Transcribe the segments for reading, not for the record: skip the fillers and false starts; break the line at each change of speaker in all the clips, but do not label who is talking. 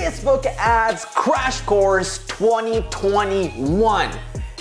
Facebook Ads Crash Course 2021.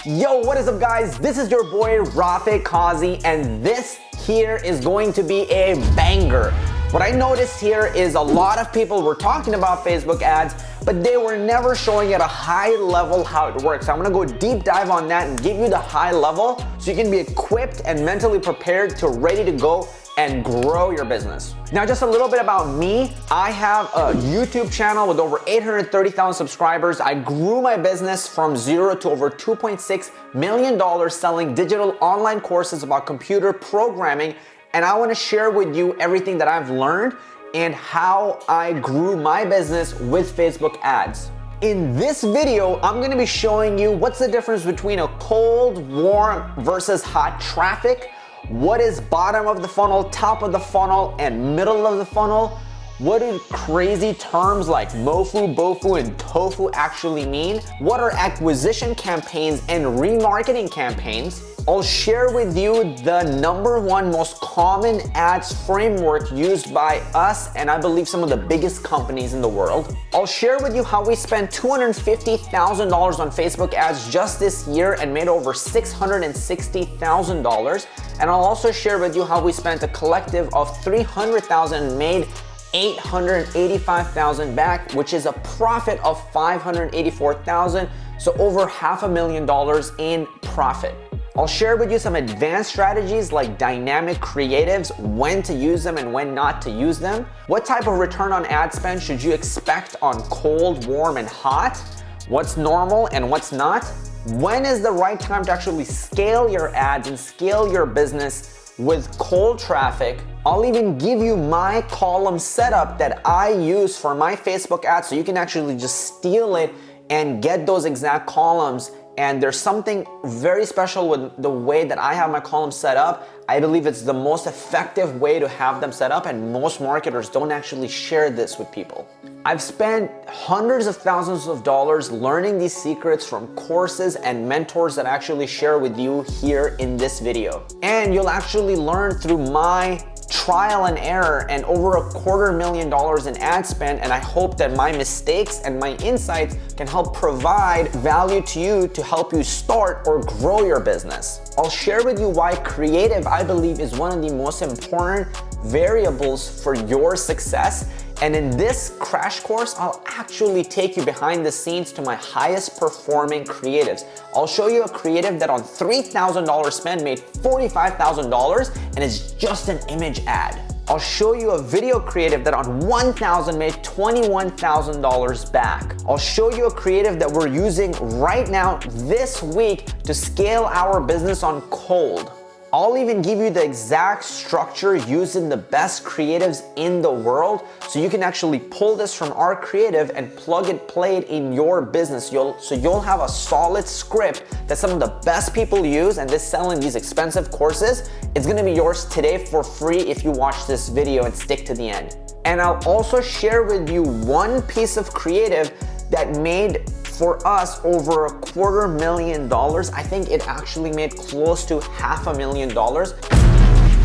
Yo, what is up guys? This is your boy Rafe Kazi, and this here is going to be a banger. What I noticed here is a lot of people were talking about Facebook ads, but they were never showing at a high level how it works. I'm gonna go deep dive on that and give you the high level so you can be equipped and mentally prepared to ready to go and grow your business. Now, just a little bit about me. I have a YouTube channel with over 830,000 subscribers. I grew my business from zero to over $2.6 million selling digital online courses about computer programming. And I wanna share with you everything that I've learned and how I grew my business with Facebook ads. In this video, I'm gonna be showing you what's the difference between a cold, warm versus hot traffic. What is bottom of the funnel, top of the funnel, and middle of the funnel? What do crazy terms like MOFU, BOFU, and TOFU actually mean? What are acquisition campaigns and remarketing campaigns? I'll share with you the #1 most common ads framework used by us and I believe some of the biggest companies in the world. I'll share with you how we spent $250,000 on Facebook ads just this year and made over $660,000. And I'll also share with you how we spent a collective of $300,000 and made $885,000 back, which is a profit of $584,000. So over $500,000 in profit. I'll share with you some advanced strategies like dynamic creatives, when to use them and when not to use them. What type of return on ad spend should you expect on cold, warm, and hot? What's normal and what's not? When is the right time to actually scale your ads and scale your business with cold traffic? I'll even give you my column setup that I use for my Facebook ads so you can actually just steal it and get those exact columns. And there's something very special with the way that I have my columns set up. I believe it's the most effective way to have them set up, and most marketers don't actually share this with people. I've spent hundreds of thousands of dollars learning these secrets from courses and mentors that I actually share with you here in this video. And you'll actually learn through my trial and error and over $250,000 in ad spend, and I hope that my mistakes and my insights can help provide value to you to help you start or grow your business. I'll share with you why creative, I believe, is one of the most important variables for your success. And in this crash course, I'll actually take you behind the scenes to my highest performing creatives. I'll show you a creative that on $3,000 spend made $45,000 and is just an image ad. I'll show you a video creative that on $1,000 made $21,000 back. I'll show you a creative that we're using right now this week to scale our business on cold. I'll even give you the exact structure using the best creatives in the world so you can actually pull this from our creative and plug and play it in your business. So you'll have a solid script that some of the best people use, and this selling these expensive courses, it's gonna be yours today for free if you watch this video and stick to the end. And I'll also share with you one piece of creative that made for us over $250,000. I think it actually made close to $500,000.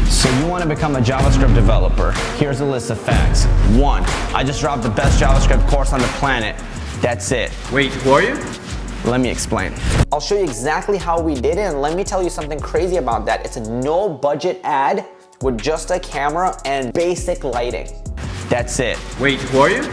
So you want to become a JavaScript developer? Here's a list of facts. 1, I just dropped the best JavaScript course on the planet. That's it.
Wait, who are you?
Let me explain.
I'll show you exactly how we did it, and let me tell you something crazy about that. It's a no budget ad with just a camera and basic lighting.
That's it.
Wait, who are you?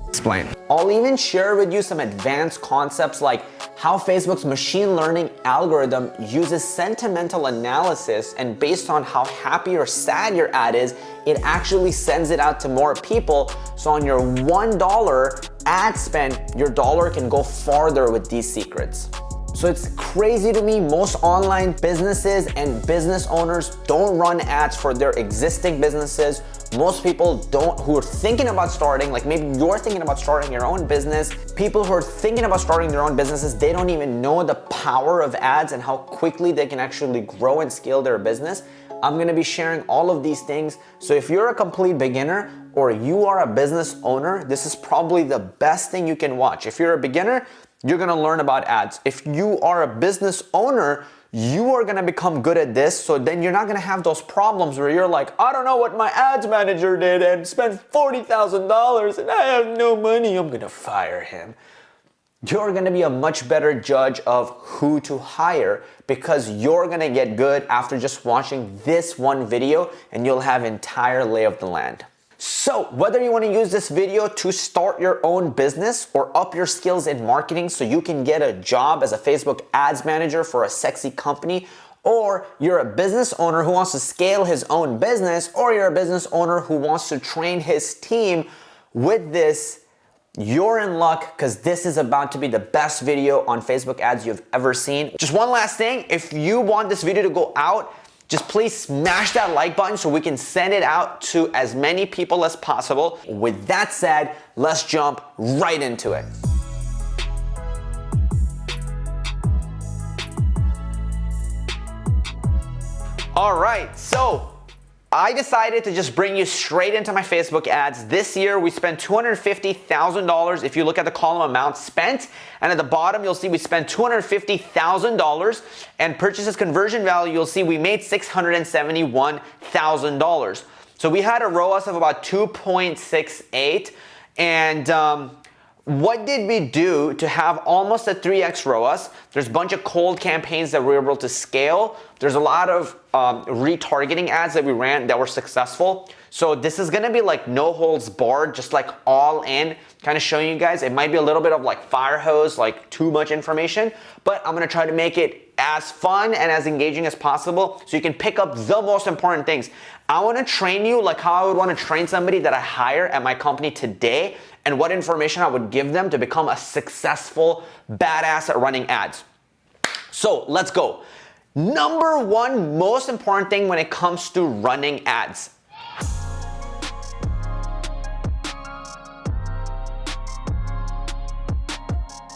Explain.
I'll even share with you some advanced concepts like how Facebook's machine learning algorithm uses sentimental analysis, and based on how happy or sad your ad is, it actually sends it out to more people. So on your $1 ad spend, your dollar can go farther with these secrets. So it's crazy to me, most online businesses and business owners don't run ads for their existing businesses. Most people don't, who are thinking about starting, like maybe you're thinking about starting your own business. People who are thinking about starting their own businesses, they don't even know the power of ads and how quickly they can actually grow and scale their business. I'm gonna be sharing all of these things. So if you're a complete beginner or you are a business owner, this is probably the best thing you can watch. If you're a beginner, you're gonna learn about ads. If you are a business owner, you are gonna become good at this, so then you're not gonna have those problems where you're like, I don't know what my ads manager did and spent $40,000 and I have no money, I'm gonna fire him. You're gonna be a much better judge of who to hire because you're gonna get good after just watching this one video and you'll have entire lay of the land. So whether you wanna use this video to start your own business or up your skills in marketing so you can get a job as a Facebook ads manager for a sexy company, or you're a business owner who wants to scale his own business, or you're a business owner who wants to train his team with this, you're in luck because this is about to be the best video on Facebook ads you've ever seen. Just one last thing, if you want this video to go out, just please smash that like button so we can send it out to as many people as possible. With that said, let's jump right into it. All right, so I decided to just bring you straight into my Facebook ads. This year, we spent $250,000 if you look at the column amount spent. And at the bottom, you'll see we spent $250,000. And purchases conversion value, you'll see we made $671,000. So we had a ROAS of about 2.68. And what did we do to have almost a 3x ROAS? There's a bunch of cold campaigns that we were able to scale. There's a lot of retargeting ads that we ran that were successful. So this is gonna be like no holds barred, just like all in, kind of showing you guys. It might be a little bit of like fire hose, like too much information, but I'm gonna try to make it as fun and as engaging as possible so you can pick up the most important things. I wanna train you like how I would wanna train somebody that I hire at my company today and what information I would give them to become a successful badass at running ads. So let's go. Number one most important thing when it comes to running ads.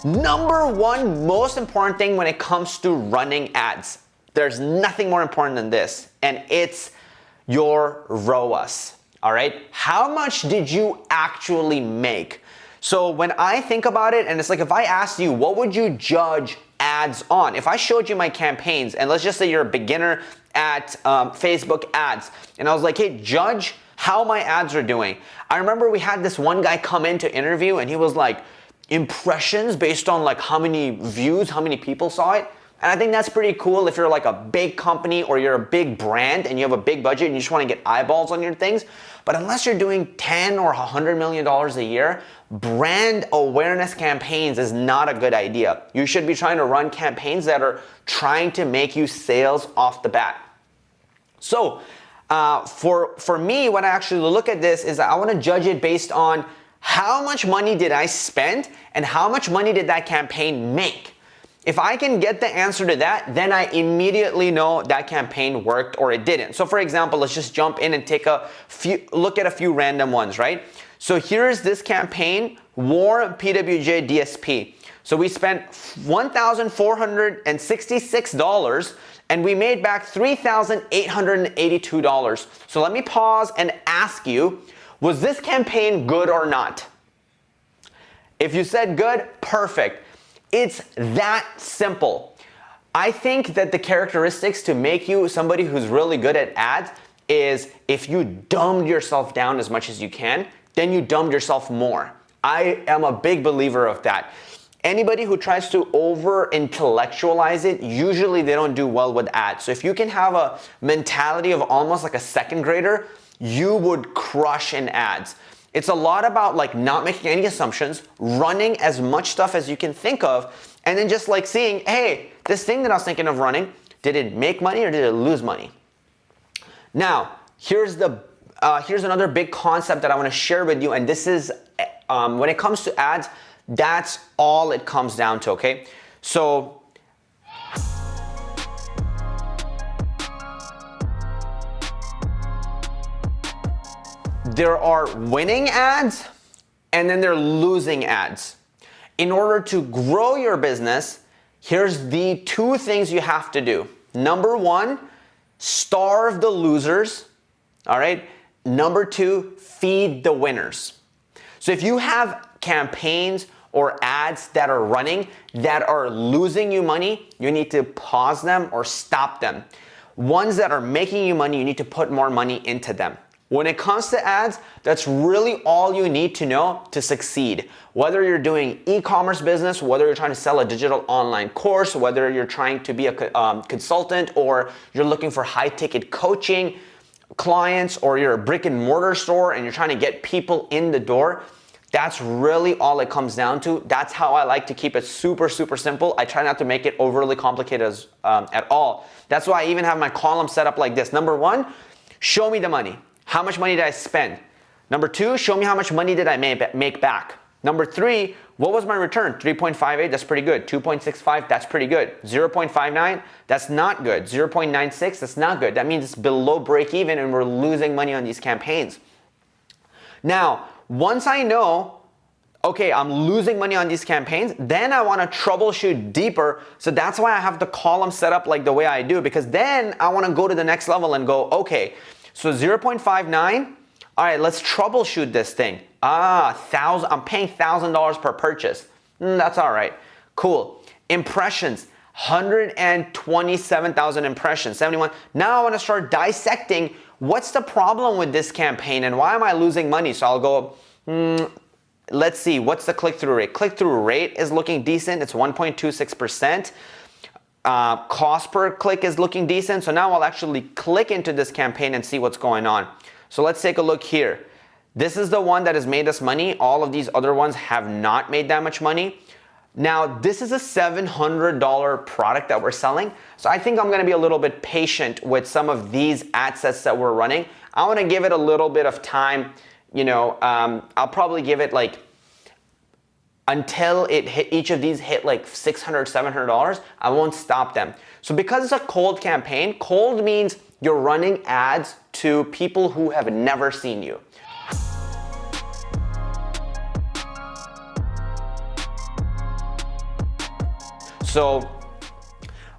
Number one most important thing when it comes to running ads. There's nothing more important than this, and it's your ROAS. All right, how much did you actually make? So when I think about it, and it's like if I asked you, what would you judge ads on? If I showed you my campaigns, and let's just say you're a beginner at Facebook ads, and I was like, hey, judge how my ads are doing. I remember we had this one guy come in to interview, and he was like, impressions based on like how many views, how many people saw it. And I think that's pretty cool if you're like a big company or you're a big brand and you have a big budget and you just want to get eyeballs on your things. But unless you're doing 10 or $100 million a year, brand awareness campaigns is not a good idea. You should be trying to run campaigns that are trying to make you sales off the bat. So for me, when I actually look at this is I want to judge it based on how much money did I spend and how much money did that campaign make. If I can get the answer to that, then I immediately know that campaign worked or it didn't. So for example, let's just jump in and take look at a few random ones, right? So here's this campaign, War PWJ DSP. So we spent $1,466 and we made back $3,882. So let me pause and ask you, was this campaign good or not? If you said good, perfect. It's that simple. I think that the characteristics to make you somebody who's really good at ads is if you dumbed yourself down as much as you can, then you dumbed yourself more. I am a big believer of that. Anybody who tries to over-intellectualize it, usually they don't do well with ads. So if you can have a mentality of almost like a second grader, you would crush in ads. It's a lot about like not making any assumptions, running as much stuff as you can think of, and then just like seeing, hey, this thing that I was thinking of running, did it make money or did it lose money? Now, here's another big concept that I want to share with you, and this is when it comes to ads, that's all it comes down to, okay? So there are winning ads and then there are losing ads. In order to grow your business, here's the two things you have to do. Number one, starve the losers, all right? Number two, feed the winners. So if you have campaigns or ads that are running that are losing you money, you need to pause them or stop them. Ones that are making you money, you need to put more money into them. When it comes to ads, that's really all you need to know to succeed. Whether you're doing e-commerce business, whether you're trying to sell a digital online course, whether you're trying to be a consultant, or you're looking for high-ticket coaching clients, or you're a brick and mortar store and you're trying to get people in the door, that's really all it comes down to. That's how I like to keep it super, super simple. I try not to make it overly complicated at all. That's why I even have my column set up like this. Number one, show me the money. How much money did I spend? Number two, show me how much money did I make back. Number three, what was my return? 3.58, that's pretty good. 2.65, that's pretty good. 0.59, that's not good. 0.96, that's not good. That means it's below break even and we're losing money on these campaigns. Now, once I know, okay, I'm losing money on these campaigns, then I want to troubleshoot deeper. So that's why I have the column set up like the way I do, because then I want to go to the next level and go, okay, so 0.59, all right, let's troubleshoot this thing. I'm paying $1,000 per purchase. That's all right, cool. Impressions, 127,000 impressions, 71. Now I want to start dissecting what's the problem with this campaign and why am I losing money? So I'll go, let's see, what's the click-through rate? Click-through rate is looking decent. It's 1.26%. Cost per click is looking decent. So now I'll actually click into this campaign and see what's going on. So let's take a look here. This is the one that has made us money. All of these other ones have not made that much money. Now, this is a $700 product that we're selling. So I think I'm gonna be a little bit patient with some of these ad sets that we're running. I wanna give it a little bit of time. I'll probably give it like, until each of these hit like $600, $700, I won't stop them. So because it's a cold campaign, cold means you're running ads to people who have never seen you. So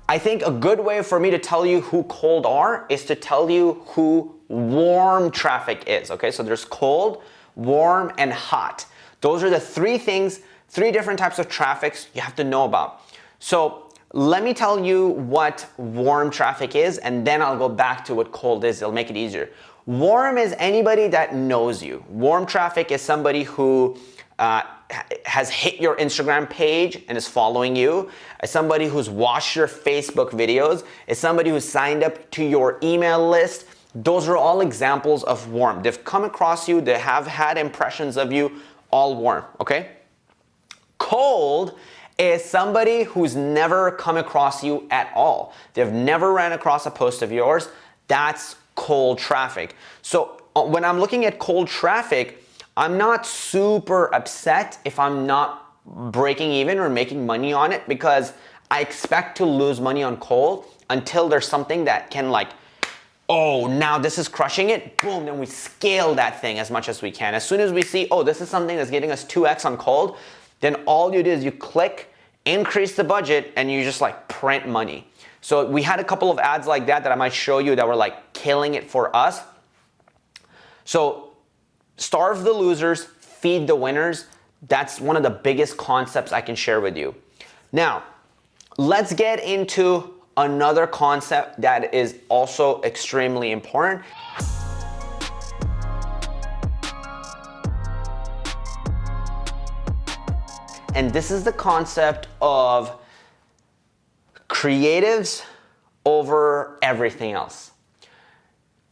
I think a good way for me to tell you who cold are is to tell you who warm traffic is, okay? So there's cold, warm, and hot. Those are the three different types of traffics you have to know about. So let me tell you what warm traffic is, and then I'll go back to what cold is. It'll make it easier. Warm is anybody that knows you. Warm traffic is somebody who has hit your Instagram page and is following you. It's somebody who's watched your Facebook videos. It's somebody who's signed up to your email list. Those are all examples of warm. They've come across you. They have had impressions of you, all warm, okay? Cold is somebody who's never come across you at all. They've never ran across a post of yours. That's cold traffic. So when I'm looking at cold traffic, I'm not super upset if I'm not breaking even or making money on it, because I expect to lose money on cold until there's something that can like, oh, now this is crushing it, boom, then we scale that thing as much as we can. As soon as we see, oh, this is something that's getting us 2x on cold, then all you do is you click, increase the budget, and you just like print money. So we had a couple of ads like that I might show you that were like killing it for us. So starve the losers, feed the winners. That's one of the biggest concepts I can share with you. Now, let's get into another concept that is also extremely important. And this is the concept of creatives over everything else.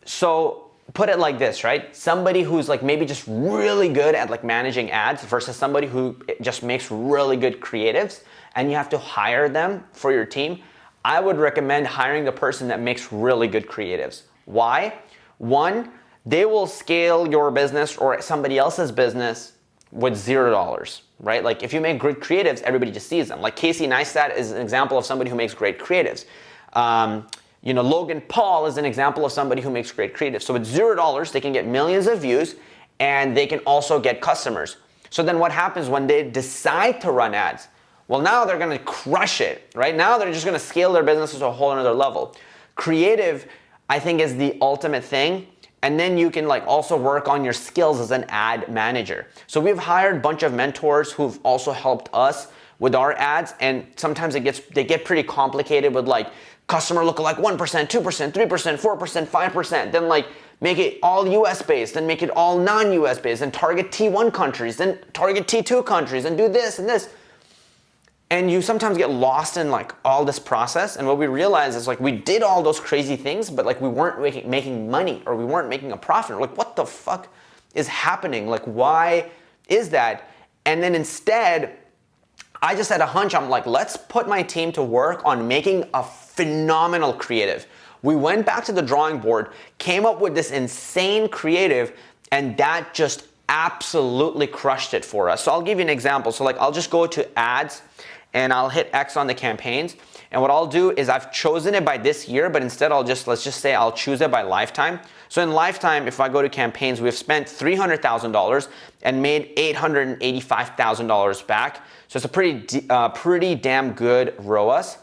So put it like this, right? Somebody who's like maybe just really good at like managing ads versus somebody who just makes really good creatives, and you have to hire them for your team. I would recommend hiring the person that makes really good creatives. Why? One, they will scale your business or somebody else's business with $0, right? Like if you make great creatives, everybody just sees them. Like Casey Neistat is an example of somebody who makes great creatives. Logan Paul is an example of somebody who makes great creatives. So with $0, they can get millions of views and they can also get customers. So then what happens when they decide to run ads? Well, now they're gonna crush it, right? Now they're just gonna scale their business to a whole another level. Creative, I think, is the ultimate thing. And then you can like also work on your skills as an ad manager. So we've hired a bunch of mentors who've also helped us with our ads, and sometimes they get pretty complicated with like customer lookalike 1%, 2%, 3%, 4%, 5%, then like make it all US based, then make it all non-US based, and target T1 countries, then target T2 countries, and do this and this. And you sometimes get lost in like all this process, and what we realize is like we did all those crazy things, but like we weren't making money, or we weren't making a profit. We're like, what the fuck is happening? Like, why is that? And then instead, I just had a hunch. I'm like, let's put my team to work on making a phenomenal creative. We went back to the drawing board, came up with this insane creative, and that just absolutely crushed it for us. So I'll give you an example. So like I'll just go to ads and I'll hit X on the campaigns. And what I'll do is I've chosen it by this year, but instead let's just say I'll choose it by lifetime. So in lifetime, if I go to campaigns, we've spent $300,000 and made $885,000 back. So it's a pretty damn good ROAS.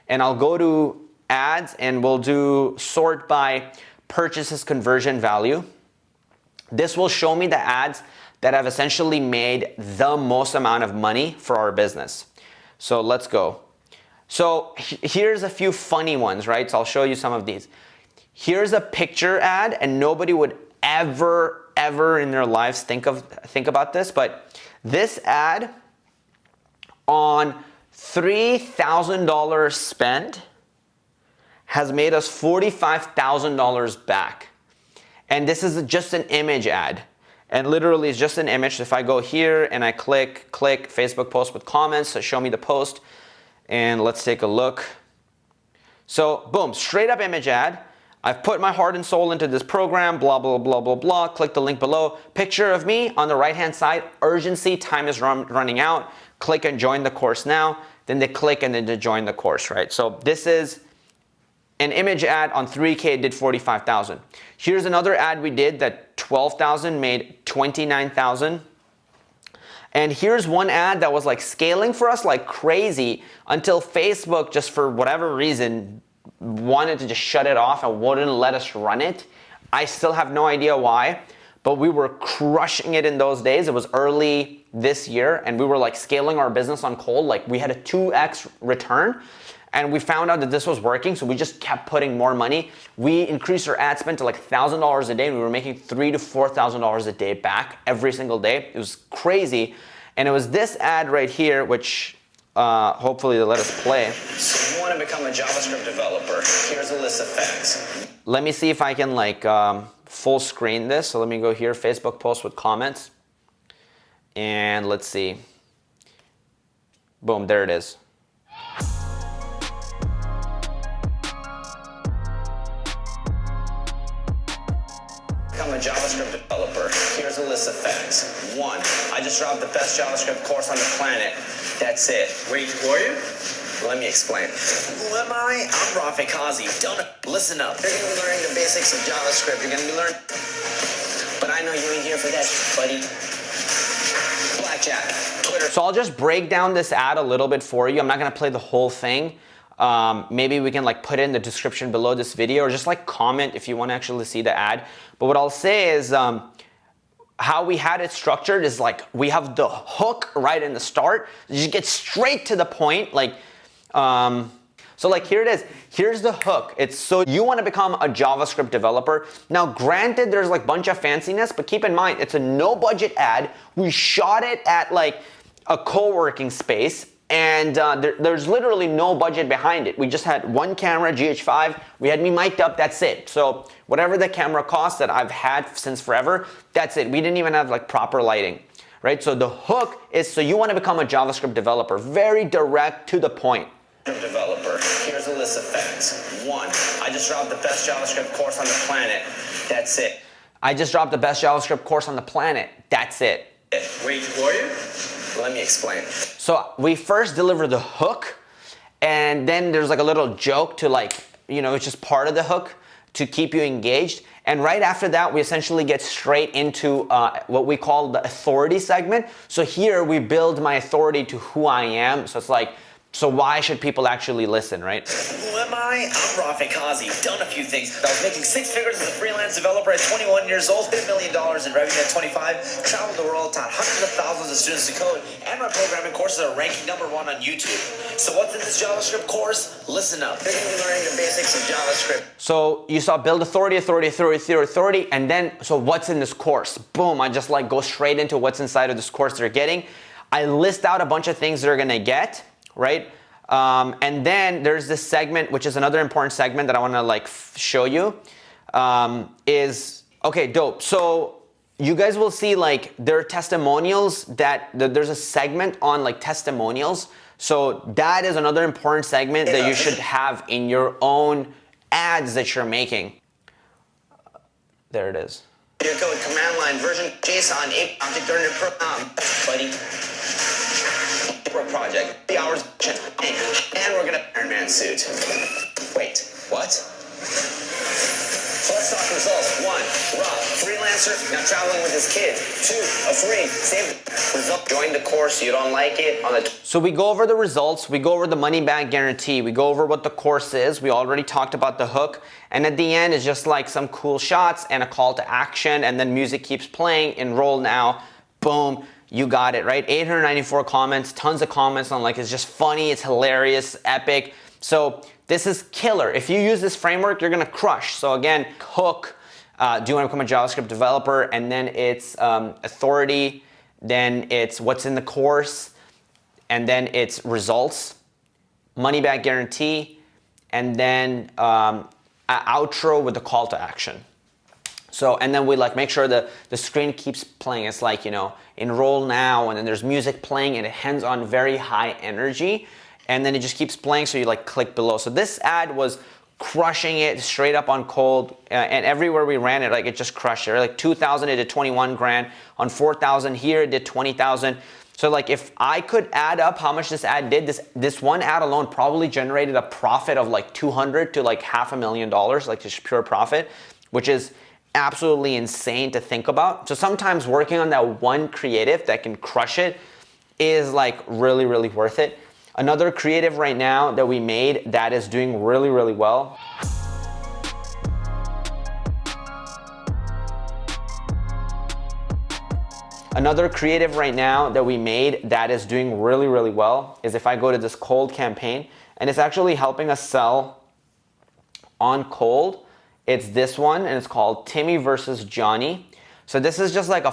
And I'll go to ads and we'll do sort by purchases conversion value. This will show me the ads that have essentially made the most amount of money for our business. So let's go. So here's a few funny ones, right? So I'll show you some of these. Here's a picture ad, and nobody would ever in their lives think about this, but this ad on $3,000 spent has made us $45,000 back. And this is just an image ad. And literally it's just an image. If I go here and I click Facebook post with comments to show me the post, and let's take a look. So boom, straight up image ad. I've put my heart and soul into this program, blah, blah, blah, blah, blah. Click the link below. Picture of me on the right-hand side, urgency, time is running out. Click and join the course now. Then they click and then they join the course, right? So this is an image ad on 3K did 45,000. Here's another ad we did that 12,000 made 29,000. And here's one ad that was like scaling for us like crazy until Facebook, just for whatever reason, wanted to just shut it off and wouldn't let us run it. I still have no idea why, but we were crushing it in those days. It was early this year and we were like scaling our business on cold. Like we had a 2x return. And we found out that this was working, so we just kept putting more money. We increased our ad spend to like $1,000 a day, and we were making $3,000 to $4,000 a day back every single day. It was crazy. And it was this ad right here, which hopefully they'll let us play. So you want to become a JavaScript developer. Here's a list of facts. Let me see if I can like full screen this. So let me go here, Facebook post with comments. And let's see. Boom, there it is. Become a JavaScript developer. Here's a list of facts. 1, I just dropped the best JavaScript course on the planet. That's it. Wait for you? Let me explain. Who am I? I'm Rafi Kazi. Don't listen up. You're gonna be learning the basics of JavaScript. You're gonna be learning. But I know you ain't here for that, buddy. Blackjack, Twitter. So I'll just break down this ad a little bit for you. I'm not gonna play the whole thing. Maybe we can like put it in the description below this video, or just like comment if you want to actually see the ad. But what I'll say is how we had it structured is like we have the hook right in the start. You just get straight to the point. Like, so like here it is. Here's the hook. It's so you want to become a JavaScript developer. Now, granted, there's like a bunch of fanciness, but keep in mind, it's a no budget ad. We shot it at like a co-working space. And there's literally no budget behind it. We just had one camera, GH5. We had me mic'd up, that's it. So whatever the camera costs that I've had since forever, that's it. We didn't even have like proper lighting, right? So the hook is, so you want to become a JavaScript developer. Very direct, to the point. Developer, here's a list of facts. 1, I just dropped the best JavaScript course on the planet. That's it. I just dropped the best JavaScript course on the planet. That's it.
Wait for you?
Let me explain. So we first deliver the hook, and then there's like a little joke to like, you know, it's just part of the hook to keep you engaged. And right after that, we essentially get straight into what we call the authority segment. So here we build my authority to who I am. So it's like, So why should people actually listen, right?
Who am I? I'm Rafik Kazi. Done a few things. I was making 6 figures as a freelance developer at 21 years old, $1 million in revenue at 25, traveled the world, taught hundreds of thousands of students to code, and my programming courses are ranking #1 on YouTube. So what's in this JavaScript course? Listen up. You're going to be learning the basics of JavaScript.
So you saw build authority, and then, so what's in this course? Boom, I just like go straight into what's inside of this course they're getting. I list out a bunch of things they're gonna get, right? And then there's this segment, which is another important segment that I wanna like show you, is, okay, dope. So you guys will see like there are testimonials there's a segment on like testimonials. So that is another important segment that you should have in your own ads that you're making. There it is.
Your code, command line, version, JSON, object-oriented program, buddy. Project, 3 hours, and we're gonna Iron Man suit. Wait, what? So let's talk results. 1, Rob, freelancer, now traveling with his kid. 2, a free, save result. Join the course, you don't like it.
So we go over the results, we go over the money back guarantee, we go over what the course is, we already talked about the hook, and at the end is just like some cool shots and a call to action, and then music keeps playing, enroll now, boom. You got it, right? 894 comments, tons of comments on like, it's just funny, it's hilarious, epic. So this is killer. If you use this framework, you're gonna crush. So again, hook, do you wanna become a JavaScript developer? And then it's authority, then it's what's in the course, and then it's results, money back guarantee, and then an outro with the call to action. So, and then we like make sure the screen keeps playing. It's like, you know, enroll now, and then there's music playing and it ends on very high energy. And then it just keeps playing, so you like click below. So this ad was crushing it straight up on cold, and everywhere we ran it, like it just crushed it. Like 2,000, it did 21 grand. On 4,000 here, it did 20,000. So like if I could add up how much this ad did, this one ad alone probably generated a profit of like 200 to like $500,000, like just pure profit, which is absolutely insane to think about. So sometimes working on that one creative that can crush it is like really, really worth it. Another creative right now that we made that is doing really, really well. Another creative right now that we made that is doing really, really well is if I go to this cold campaign, and it's actually helping us sell on cold. It's this one, and it's called Timmy versus Johnny. So this is just like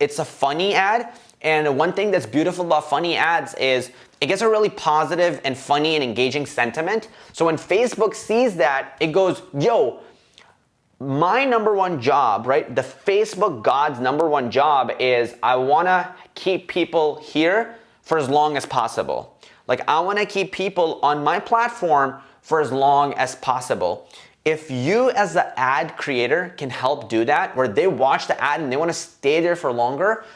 it's a funny ad. And one thing that's beautiful about funny ads is it gets a really positive and funny and engaging sentiment. So when Facebook sees that, it goes, yo, my #1 job, right? The Facebook God's #1 job is I wanna keep people here for as long as possible. Like I wanna keep people on my platform for as long as possible. If you as the ad creator can help do that, where they watch the ad and they wanna stay there for longer,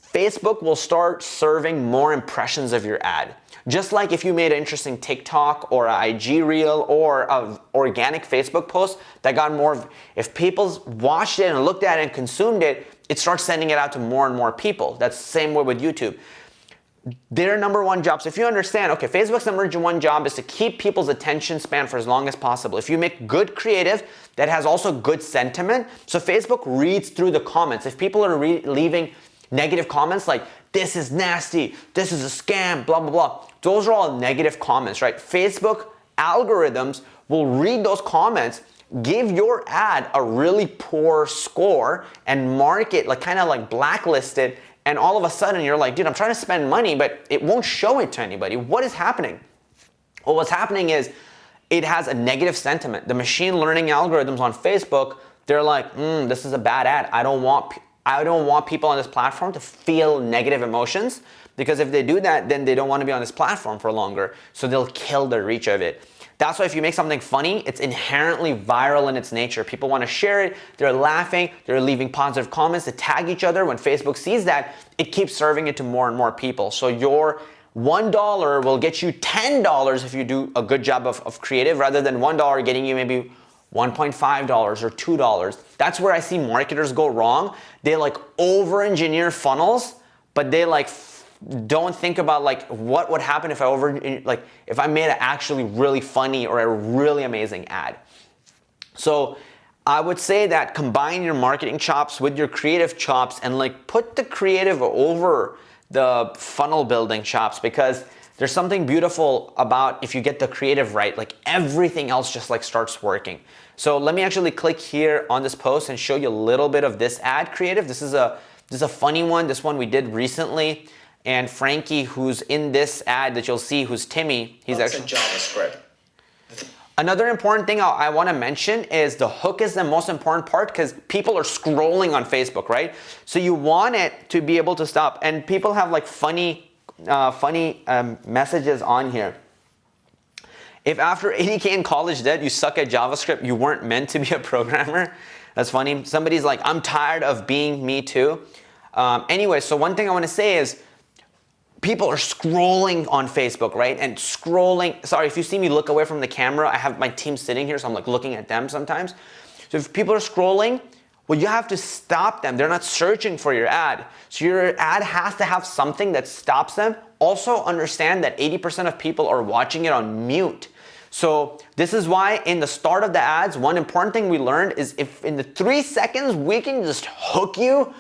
Facebook will start serving more impressions of your ad. Just like if you made an interesting TikTok or an IG reel or an organic Facebook post that got more, if people watched it and looked at it and consumed it, it starts sending it out to more and more people. That's the same way with YouTube. Their #1 job, so if you understand, okay, Facebook's #1 job is to keep people's attention span for as long as possible. If you make good creative that has also good sentiment, so Facebook reads through the comments. If people are leaving negative comments like, this is nasty, this is a scam, blah, blah, blah, those are all negative comments, right? Facebook algorithms will read those comments, give your ad a really poor score, and mark it, like kind of like blacklist it. And all of a sudden you're like, dude, I'm trying to spend money, but it won't show it to anybody. What is happening? Well, what's happening is it has a negative sentiment. The machine learning algorithms on Facebook, they're like, this is a bad ad. I don't want people on this platform to feel negative emotions, because if they do that, then they don't want to be on this platform for longer. So they'll kill the reach of it. That's why if you make something funny, it's inherently viral in its nature. People want to share it, they're laughing, they're leaving positive comments, they tag each other. When Facebook sees that, it keeps serving it to more and more people. So your $1 will get you $10 if you do a good job of creative, rather than $1 getting you maybe $1.5 or $2. That's where I see marketers go wrong. They like over-engineer funnels, but they like don't think about like what would happen if if I made an actually really funny or a really amazing ad. So I would say that combine your marketing chops with your creative chops and like put the creative over the funnel building chops, because there's something beautiful about if you get the creative right, like everything else just like starts working. So let me actually click here on this post and show you a little bit of this ad creative. This is a funny one. This one we did recently. And Frankie, who's in this ad that you'll see, who's Timmy, he's actually
JavaScript.
Another important thing I want to mention is the hook is the most important part, because people are scrolling on Facebook, right? So you want it to be able to stop. And people have like funny messages on here. If after 80K in college debt, you suck at JavaScript, you weren't meant to be a programmer. That's funny. Somebody's like, I'm tired of being me too. Anyway, so one thing I want to say is, people are scrolling on Facebook, right? And scrolling, sorry, if you see me look away from the camera, I have my team sitting here, so I'm like looking at them sometimes. So if people are scrolling, well, you have to stop them. They're not searching for your ad. So your ad has to have something that stops them. Also understand that 80% of people are watching it on mute. So this is why in the start of the ads, one important thing we learned is if in the 3 seconds we can just hook you,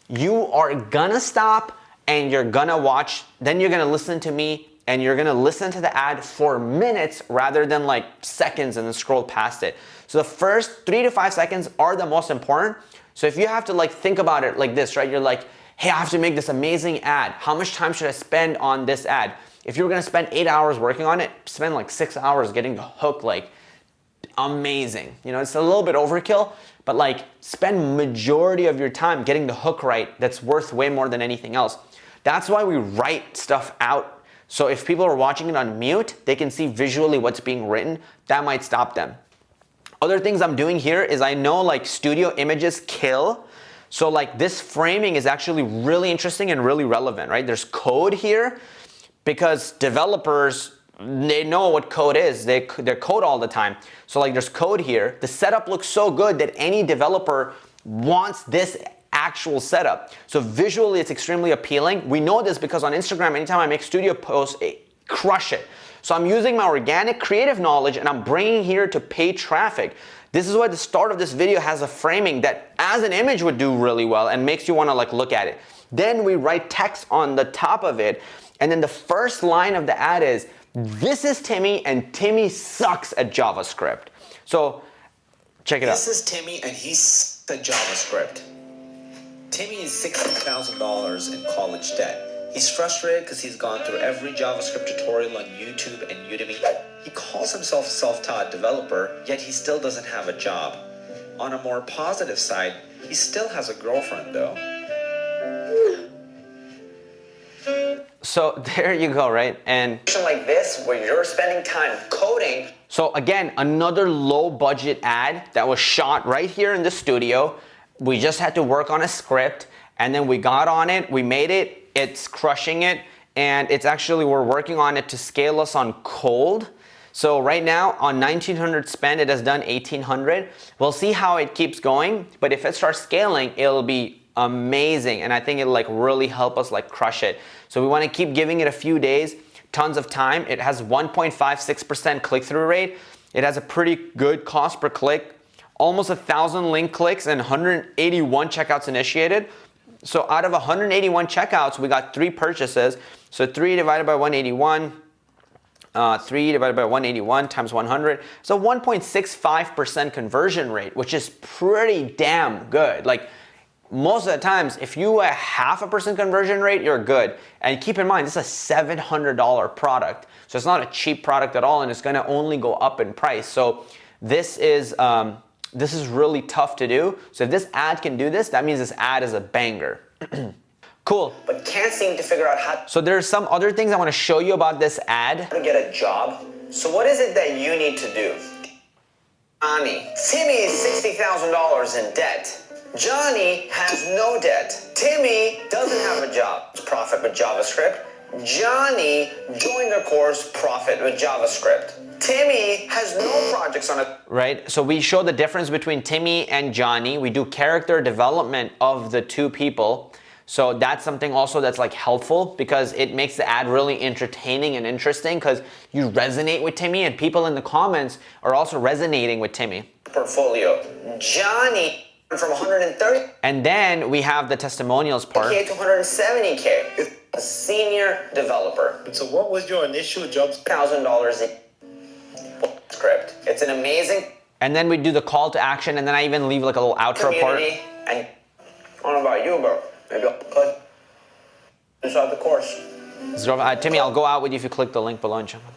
you are gonna stop and you're gonna watch, then you're gonna listen to me and you're gonna listen to the ad for minutes rather than like seconds and then scroll past it. So the first 3 to 5 seconds are the most important. So if you have to like think about it like this, right? You're like, hey, I have to make this amazing ad. How much time should I spend on this ad? If you're gonna spend 8 hours working on it, spend like 6 hours getting the hook like amazing. You know, it's a little bit overkill, but like spend majority of your time getting the hook right. That's worth way more than anything else. That's why we write stuff out. So if people are watching it on mute, they can see visually what's being written. That might stop them. Other things I'm doing here is I know like studio images kill. So like this framing is actually really interesting and really relevant, right? There's code here because developers, they know what code is. They code all the time. So like there's code here. The setup looks so good that any developer wants this actual setup. So visually it's extremely appealing. We know this because on Instagram, anytime I make studio posts, crush it. So I'm using my organic creative knowledge and I'm bringing here to paid traffic. This is why the start of this video has a framing that as an image would do really well and makes you want to like look at it. Then we write text on the top of it. And then the first line of the ad is, this is Timmy and Timmy sucks at JavaScript. So check it out.
This is Timmy and he's at JavaScript. Timmy is $60,000 in college debt. He's frustrated because he's gone through every JavaScript tutorial on YouTube and Udemy. He calls himself a self-taught developer, yet he still doesn't have a job. On a more positive side, he still has a girlfriend though.
So there you go, right? And
Like this, where you're spending time coding.
So again, another low budget ad that was shot right here in the studio. We just had to work on a script and then we got on it, we made it, it's crushing it, and it's actually, we're working on it to scale us on cold. So right now on 1900 spend, it has done 1800. We'll see how it keeps going, but if it starts scaling, it'll be amazing. And I think it'll like really help us like crush it. So we want to keep giving it a few days, tons of time. It has 1.56% click-through rate. It has a pretty good cost per click, almost 1,000 link clicks and 181 checkouts initiated. So out of 181 checkouts, we got 3 purchases. So 3 divided by 181, 3 divided by 181 times 100. So 1.65% conversion rate, which is pretty damn good. Like most of the times, if you have 0.5% conversion rate, you're good. And keep in mind, this is a $700 product. So it's not a cheap product at all, and it's gonna only go up in price. So this is really tough to do. So if this ad can do this, that means this ad is a banger. Cool.
But can't seem to figure out how
So there's some other things I want to show you about this ad.
to get a job. So what is it that you need to do? Timmy is $60,000 in debt. Johnny has no debt. Timmy doesn't have a job. Profit with JavaScript. Johnny joined the course Profit with JavaScript. Timmy has no projects on it.
Right? So we show the difference between Timmy and Johnny. We do character development of the two people. So that's something also that's like helpful because it makes the ad really entertaining and interesting because you resonate with Timmy and people in the comments are also resonating with Timmy.
Portfolio. Johnny from 130.
And then we have the testimonials part.
K to 170K. A senior developer.
So what was your initial job?
$1,000 in script. It's an amazing
And then we do the call to action and then I even leave like a little outro part.
community. And I don't know about you, bro. Maybe I'll put inside the course.
Timmy, I'll go out with you if you click the link below and jump up.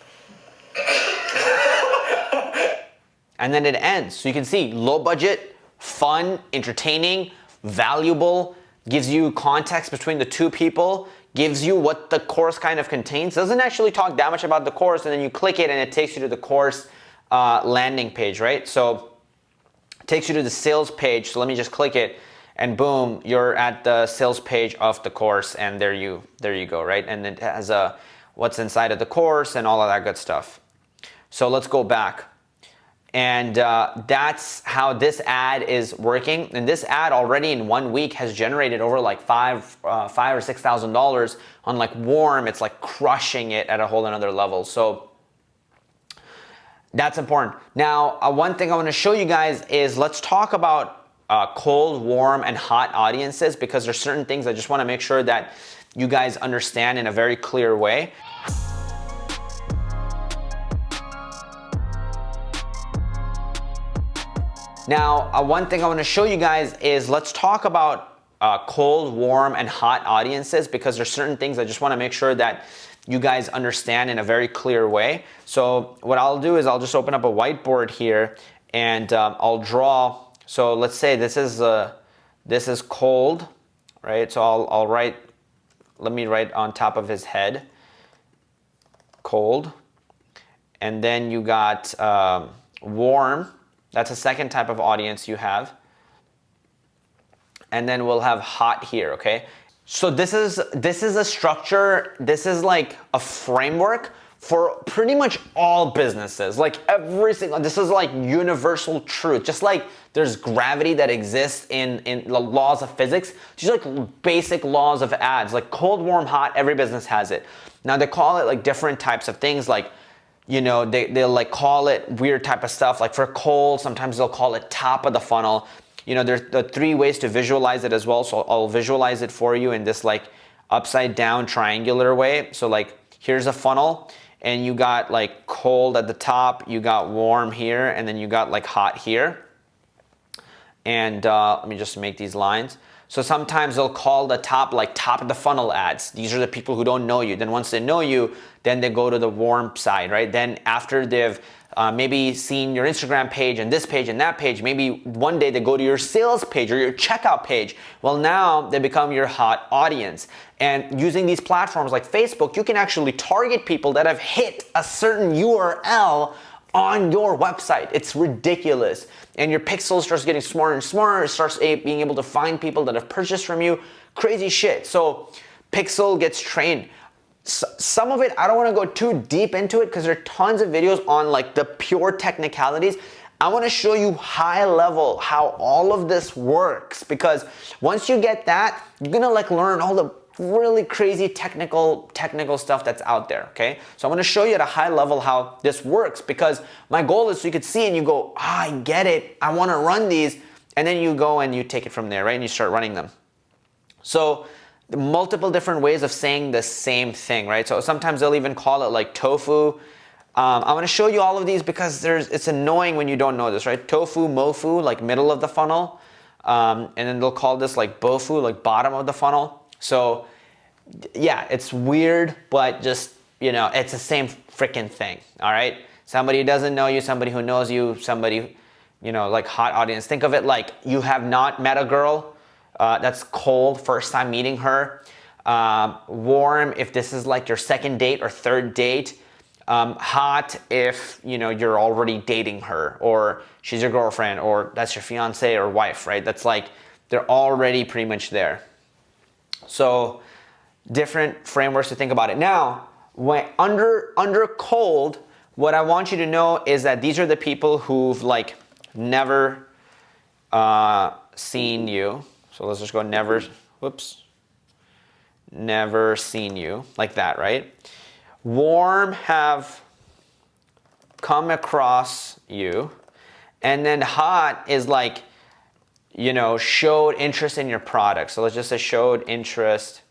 And then it ends. So you can see low budget, fun, entertaining, valuable, gives you context between the two people, gives you what the course kind of contains. Doesn't actually talk that much about the course, and then you click it and it takes you to the course landing page, right? So it takes you to the sales page. So let me just click it and boom, you're at the sales page of the course and there you go, right? And it has what's inside of the course and all of that good stuff. So let's go back. And that's how this ad is working. And this ad already in 1 week has generated over like $5,000 or $6,000 on like warm. It's like crushing it at a whole another level. So that's important. Now, one thing I want to show you guys is let's talk about cold, warm, and hot audiences because there's certain things I just want to make sure that you guys understand in a very clear way. Now, one thing I want to show you guys is let's talk about cold, warm, and hot audiences because there's certain things I just want to make sure that you guys understand in a very clear way. So what I'll do is I'll just open up a whiteboard here and I'll draw. So let's say this is cold, right? So I'll write, let me write on top of his head, cold. And then you got warm. That's a second type of audience you have. And then we'll have hot here, okay? So this is a structure, this is like a framework for pretty much all businesses. Like every single, this is like universal truth. Just like there's gravity that exists in the laws of physics, just like basic laws of ads, like cold, warm, hot, every business has it. Now they call it like different types of things like, you know, they'll like call it weird type of stuff. Like for cold, sometimes they'll call it top of the funnel. You know, there's the 3 ways to visualize it as well. So I'll visualize it for you in this like upside down triangular way. So like here's a funnel and you got like cold at the top, you got warm here, and then you got like hot here. And let me just make these lines. So sometimes they'll call the top like top of the funnel ads. These are the people who don't know you. Then once they know you, then they go to the warm side, right? Then after they've maybe seen your Instagram page and this page and that page, maybe one day they go to your sales page or your checkout page. Well, now they become your hot audience. And using these platforms like Facebook, you can actually target people that have hit a certain URL on your website. It's ridiculous. And your pixel starts getting smarter and smarter. It starts being able to find people that have purchased from you. Crazy shit. So Pixel gets trained. Some of it, I don't want to go too deep into it because there are tons of videos on like the pure technicalities. I want to show you high level how all of this works because once you get that, you're going to like learn all the really crazy technical stuff that's out there, okay? So I'm going to show you at a high level how this works because my goal is so you could see and you go, I get it. I want to run these. And then you go and you take it from there, right? And you start running them. So the multiple different ways of saying the same thing, right? So sometimes they'll even call it like tofu. I'm going to show you all of these because it's annoying when you don't know this, right? Tofu, mofu, like middle of the funnel. And then they'll call this like bofu, like bottom of the funnel. So yeah, it's weird, but just, you know, it's the same freaking thing, all right? Somebody who doesn't know you, somebody who knows you, somebody, you know, like hot audience. Think of it like you have not met a girl that's cold, first time meeting her. Warm if this is like your second date or third date. Hot if, you know, you're already dating her or she's your girlfriend or that's your fiance or wife, right? That's like, they're already pretty much there. So different frameworks to think about it. Now, when under cold, what I want you to know is that these are the people who've like never seen you. So let's just go never, whoops. never seen you, like that, right? Warm, have come across you. And then hot is like, you know, showed interest in your product. So let's just say showed interest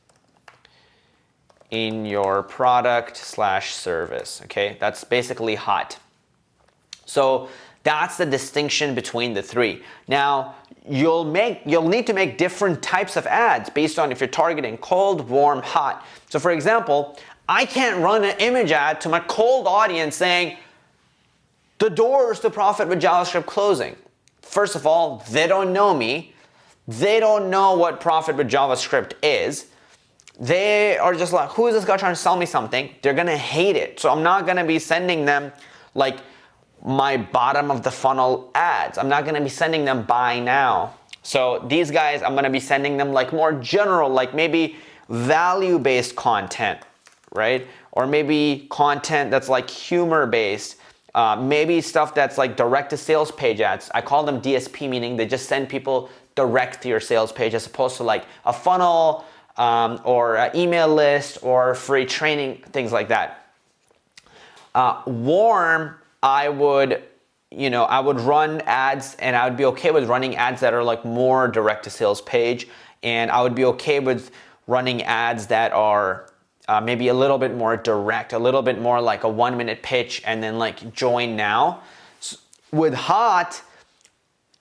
in your product / service, okay? That's basically hot. So that's the distinction between the three. Now, you'll need to make different types of ads based on if you're targeting cold, warm, hot. So for example, I can't run an image ad to my cold audience saying, the doors to profit with JavaScript closing. First of all, they don't know me. They don't know what profit with JavaScript is. They are just like, who is this guy trying to sell me something? They're gonna hate it. So I'm not gonna be sending them like my bottom of the funnel ads. I'm not gonna be sending them buy now. So these guys, I'm gonna be sending them like more general, like maybe value-based content, right? Or maybe content that's like humor-based. Maybe stuff that's like direct to sales page ads. I call them DSP, meaning they just send people direct to your sales page as opposed to like a funnel or an email list or free training, things like that. Warm, I would run ads, and I would be okay with running ads that are like more direct to sales page, and I would be okay with running ads that are maybe a little bit more direct, a little bit more like a 1-minute pitch and then like join now. So with hot,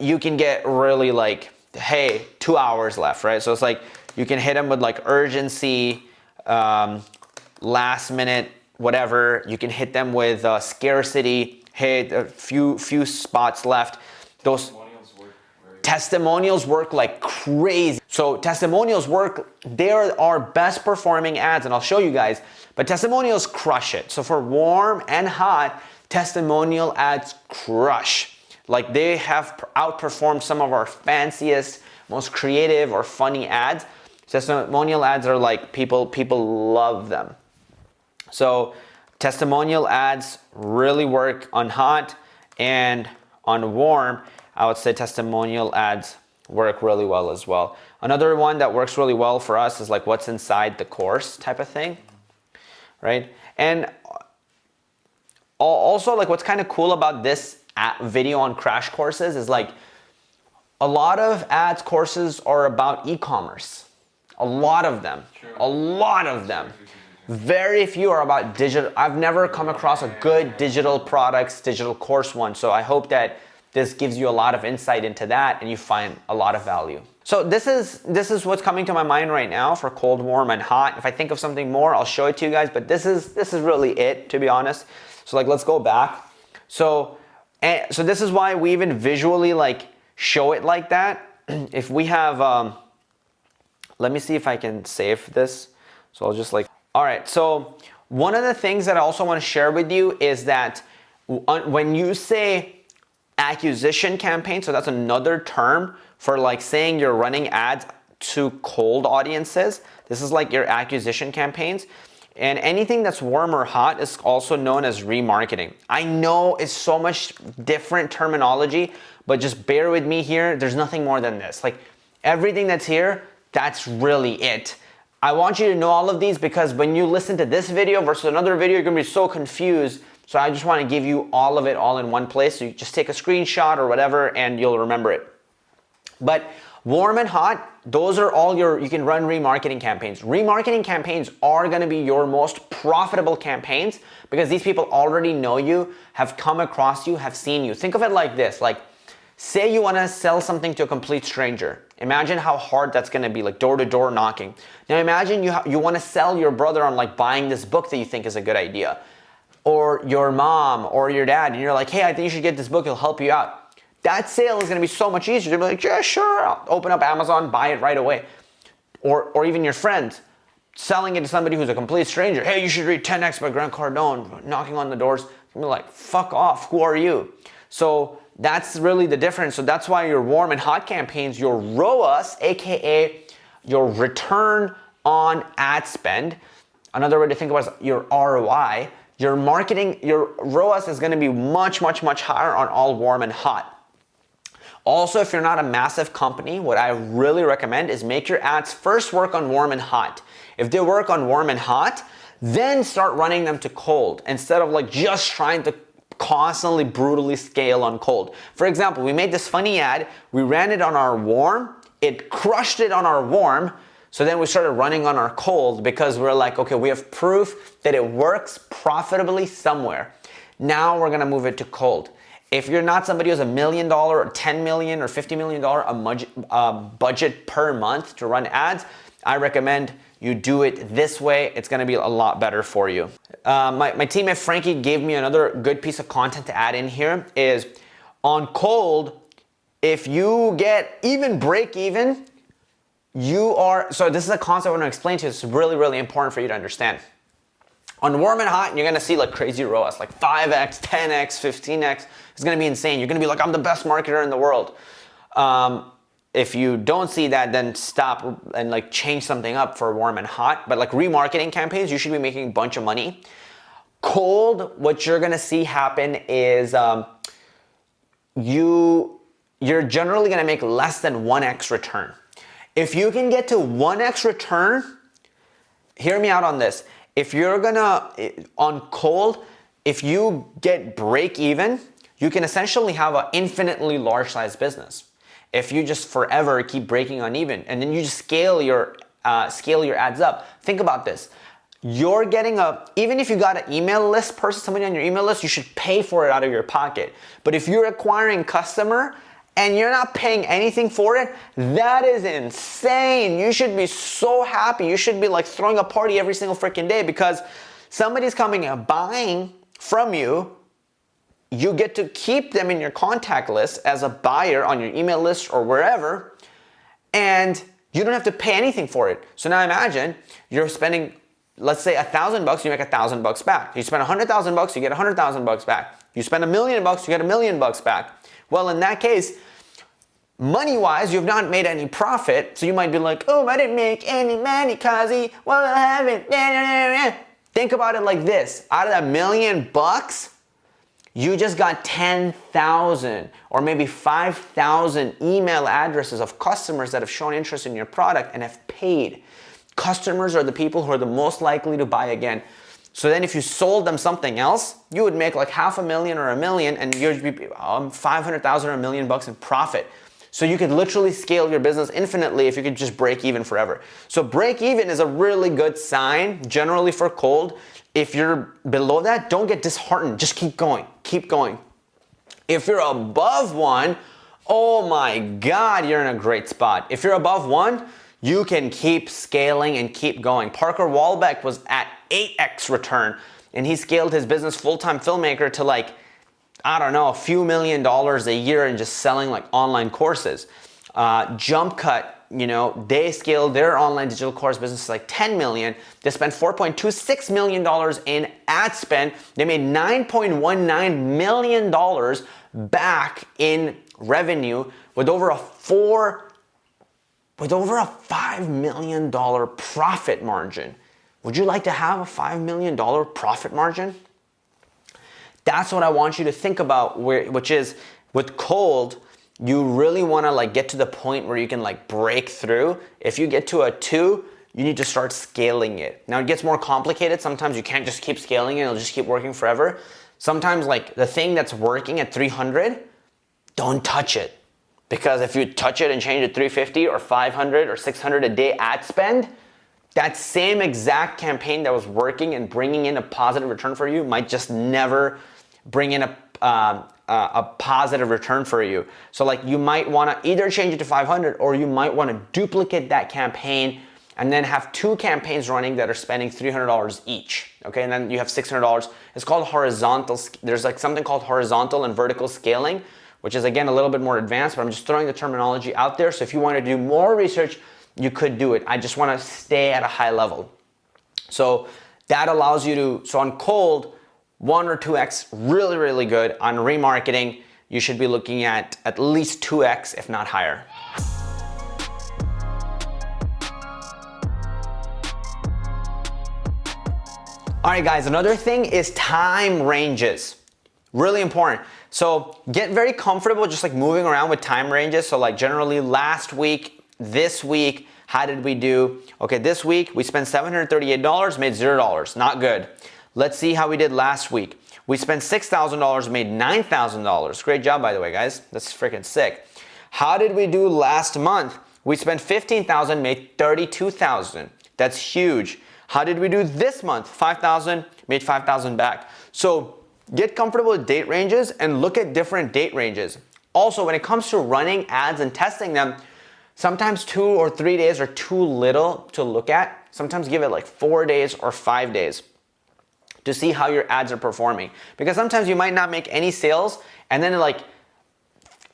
you can get really like, hey, 2 hours left, right? So it's like you can hit them with like urgency, last minute, whatever. You can hit them with scarcity, hey, a few spots left. Those testimonials work like crazy. So testimonials work, they're our best performing ads, and I'll show you guys, but testimonials crush it. So for warm and hot, testimonial ads crush. Like they have outperformed some of our fanciest, most creative or funny ads. Testimonial ads are like people love them. So testimonial ads really work on hot, and on warm, I would say testimonial ads work really well as well. Another one that works really well for us is like what's inside the course type of thing, right? And also like what's kind of cool about this video on crash courses is like a lot of ads courses are about e-commerce. A lot of them. Very few are about digital. I've never come across a good digital products, digital course one. So I hope that this gives you a lot of insight into that and you find a lot of value. So this is what's coming to my mind right now for cold, warm, and hot. If I think of something more, I'll show it to you guys, but this is really it, to be honest. So like, let's go back. So this is why we even visually like show it like that. If we have, let me see if I can save this. So I'll just like, all right. So one of the things that I also want to share with you is that when you say acquisition campaign, so that's another term for like saying you're running ads to cold audiences. This is like your acquisition campaigns. And anything that's warm or hot is also known as remarketing. I know it's so much different terminology, but just bear with me here. There's nothing more than this. Like everything that's here, that's really it. I want you to know all of these because when you listen to this video versus another video, you're gonna be so confused. So I just want to give you all of it all in one place. So you just take a screenshot or whatever and you'll remember it. But warm and hot, those are all you can run remarketing campaigns. Remarketing campaigns are going to be your most profitable campaigns because these people already know you, have come across you, have seen you. Think of it like this, like say you want to sell something to a complete stranger. Imagine how hard that's going to be, like door-to-door knocking. Now imagine you want to sell your brother on like buying this book that you think is a good idea, or your mom or your dad, and you're like, hey, I think you should get this book, it'll help you out. That sale is gonna be so much easier. They'll be like, yeah, sure, I'll open up Amazon, buy it right away. Or even your friends, selling it to somebody who's a complete stranger. Hey, you should read 10X by Grant Cardone, knocking on the doors. You're like, fuck off, who are you? So that's really the difference. So that's why your warm and hot campaigns, your ROAS, AKA your return on ad spend, another way to think about it is your ROI, your marketing, your ROAS is gonna be much, much, much higher on all warm and hot. Also, if you're not a massive company, what I really recommend is make your ads first work on warm and hot. If they work on warm and hot, then start running them to cold instead of like just trying to constantly brutally scale on cold. For example, we made this funny ad, we ran it on our warm, it crushed it on our warm, so then we started running on our cold because we're like, okay, we have proof that it works profitably somewhere. Now we're gonna move it to cold. If you're not somebody who has $1 million or $10 million or $50 million budget per month to run ads, I recommend you do it this way. It's gonna be a lot better for you. My teammate Frankie gave me another good piece of content to add in here is on cold, if you get even break even, so this is a concept I want to explain to you. It's really, really important for you to understand. On warm and hot, you're gonna see like crazy ROAS, like 5x, 10x, 15x. It's gonna be insane. You're gonna be like, I'm the best marketer in the world. If you don't see that, then stop and like change something up for warm and hot. But like remarketing campaigns, you should be making a bunch of money. Cold, what you're gonna see happen is you're generally gonna make less than 1x return. If you can get to 1x return, hear me out on this. If you're gonna, on cold, if you get break even, you can essentially have an infinitely large size business. If you just forever keep breaking uneven and then you just scale your ads up. Think about this. You're getting even if you got an email list person, somebody on your email list, you should pay for it out of your pocket. But if you're acquiring customer and you're not paying anything for it, that is insane. You should be so happy. You should be like throwing a party every single freaking day because somebody's coming and buying from you. You get to keep them in your contact list as a buyer on your email list or wherever, and you don't have to pay anything for it. So now imagine you're spending, let's say $1,000, you make $1,000 back. You spend $100,000, you get $100,000 back. You spend $1 million, you get $1 million back. Well, in that case, money-wise, you've not made any profit, so you might be like, oh, I didn't make any money, Kazi. Well, I haven't. Think about it like this. Out of that $1 million, you just got 10,000 or maybe 5,000 email addresses of customers that have shown interest in your product and have paid. Customers are the people who are the most likely to buy again. So then if you sold them something else, you would make like $500,000 or $1 million and you'd be $500,000 or $1 million in profit. So you could literally scale your business infinitely if you could just break even forever. So break even is a really good sign generally for cold. If you're below that, don't get disheartened. Just keep going, keep going. If you're above 1, oh my God, you're in a great spot. If you're above 1, you can keep scaling and keep going. Parker Walbeck was at 8x return and he scaled his business full-time filmmaker to like, I don't know, a few $1 million a year and just selling like online courses. Jump Cut, they scaled their online digital course business to like 10 million. They spent $4.26 million in ad spend. They made $9.19 million back in revenue with over a $5 million profit margin. Would you like to have a $5 million profit margin? That's what I want you to think about, which is with cold, you really want to like get to the point where you can like break through. If you get to a 2, you need to start scaling it. Now it gets more complicated. Sometimes you can't just keep scaling it. It'll just keep working forever. Sometimes like the thing that's working at 300, don't touch it. Because if you touch it and change it 350 or 500 or 600 a day ad spend, that same exact campaign that was working and bringing in a positive return for you might just never bring in a positive return for you. So like you might want to either change it to 500 or you might want to duplicate that campaign and then have 2 campaigns running that are spending $300 each. Okay, and then you have $600. It's called horizontal. There's like something called horizontal and vertical scaling, which is again a little bit more advanced, but I'm just throwing the terminology out there. So if you want to do more research, you could do it. I just want to stay at a high level. So that allows you to, so on cold, 1 or 2x, really, really good. On remarketing, you should be looking at least 2x, if not higher. All right, guys, another thing is time ranges. Really important. So get very comfortable just like moving around with time ranges. So like generally last week, this week,
How did we do? Okay, this week we spent $738, made $0. Not good. Let's see how we did last week. We spent $6,000, made $9,000. Great job, by the way, guys. That's freaking sick. How did we do last month? We spent $15,000, made $32,000. That's huge. How did we do this month? $5,000, made $5,000 back. So get comfortable with date ranges and look at different date ranges. Also, when it comes to running ads and testing them, sometimes 2 or 3 days are too little to look at. Sometimes give it like 4 days or 5 days to see how your ads are performing. Because sometimes you might not make any sales, and then like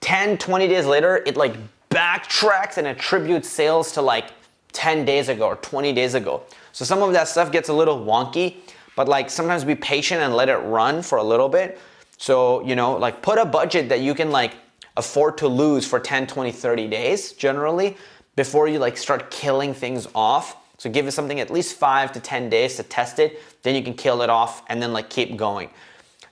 10, 20 days later, it like backtracks and attributes sales to like 10 days ago or 20 days ago. So some of that stuff gets a little wonky, but like sometimes be patient and let it run for a little bit. So, you know, like put a budget that you can like afford to lose for 10, 20, 30 days generally before you like start killing things off. So give it something at least 5 to 10 days to test it, then you can kill it off and then like keep going.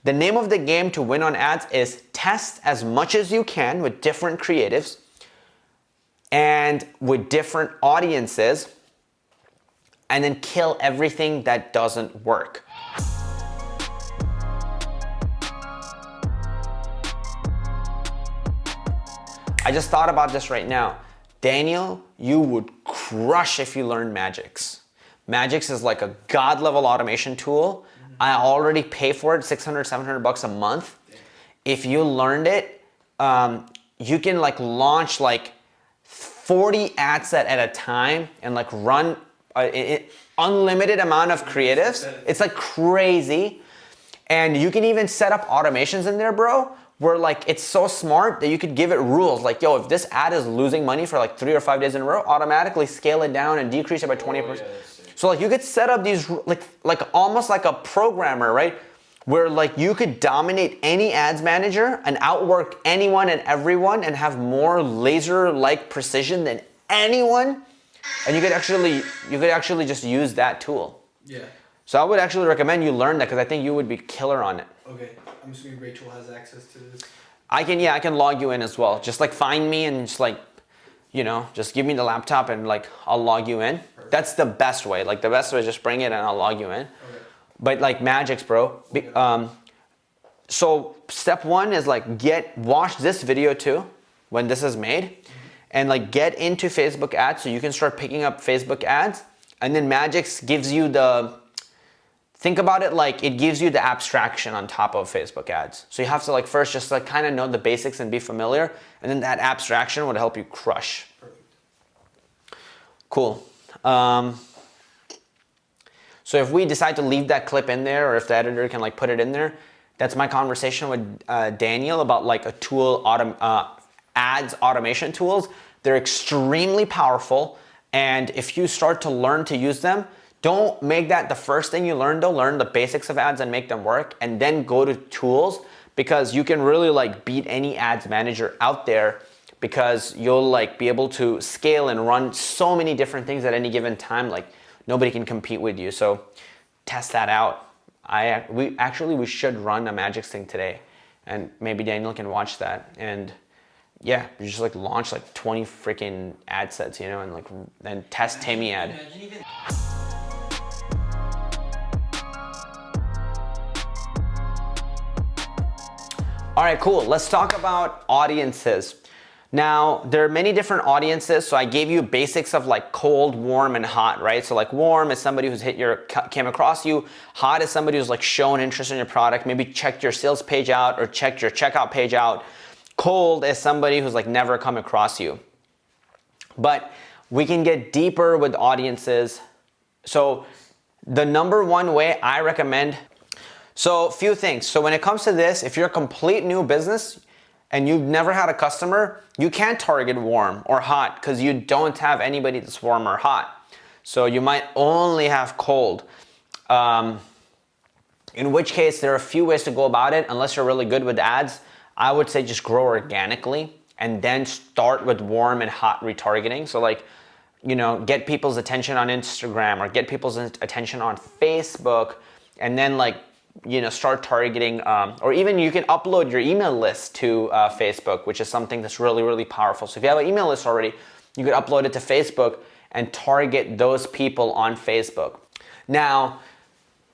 The name of the game to win on ads is test as much as you can with different creatives and with different audiences, and then kill everything that doesn't work. I just thought about this right now. Daniel, you would crush if you learned Magix. Magix is like a god level automation tool. I already pay for it, 600, 700 bucks a month. If you learned it, you can like launch like 40 ad set at a time and like run unlimited amount of creatives. It's like crazy. And you can even set up automations in there, bro, where like it's so smart that you could give it rules. Like, yo, if this ad is losing money for like 3 or 5 days in a row, automatically scale it down and decrease it by 20%. So like you could set up these like almost like a programmer, right? Where like you could dominate any ads manager and outwork anyone and everyone and have more laser-like precision than anyone. And you could actually just use that tool.
Yeah.
So I would actually recommend you learn that because I think you would be killer on it.
Okay. I'm assuming Rachel has access to this.
I can log you in as well. Just like find me and just like, you know, just give me the laptop and like I'll log you in. Perfect. That's the best way. Like the best way is just bring it and I'll log you in. Okay. But like Magix, bro. So step 1 is like watch this video too when this is made, and like get into Facebook ads so you can start picking up Facebook ads. And then Magix gives you think about it like it gives you the abstraction on top of Facebook ads. So you have to like first just like kind of know the basics and be familiar, and then that abstraction would help you crush.
Perfect.
Cool. So if we decide to leave that clip in there, or if the editor can like put it in there, that's my conversation with Daniel about like a tool, ads automation tools. They're extremely powerful, and if you start to learn to use them, don't make that the first thing you learn though. Learn the basics of ads and make them work, and then go to tools, because you can really like beat any ads manager out there, because you'll like be able to scale and run so many different things at any given time. Like nobody can compete with you. So test that out. We should run a Magix thing today, and maybe Daniel can watch that. And yeah, you just like launch like 20 freaking ad sets, you know, and like then test Tammy ad. All right, cool. Let's talk about audiences. Now, there are many different audiences, so I gave you basics of like cold, warm, and hot, right? So like warm is somebody who's came across you. Hot is somebody who's like shown interest in your product, maybe checked your sales page out or checked your checkout page out. Cold is somebody who's like never come across you. But we can get deeper with audiences. So the number one way I recommend, so few things. So when it comes to this, if you're a complete new business and you've never had a customer, you can't target warm or hot because you don't have anybody that's warm or hot. So you might only have cold. In which case, there are a few ways to go about it. Unless you're really good with ads, I would say just grow organically and then start with warm and hot retargeting. So like, you know, get people's attention on Instagram or get people's attention on Facebook, and then like, you know, start targeting, or even you can upload your email list to Facebook, which is something that's really, really powerful. So if you have an email list already, you could upload it to Facebook and target those people on Facebook. Now,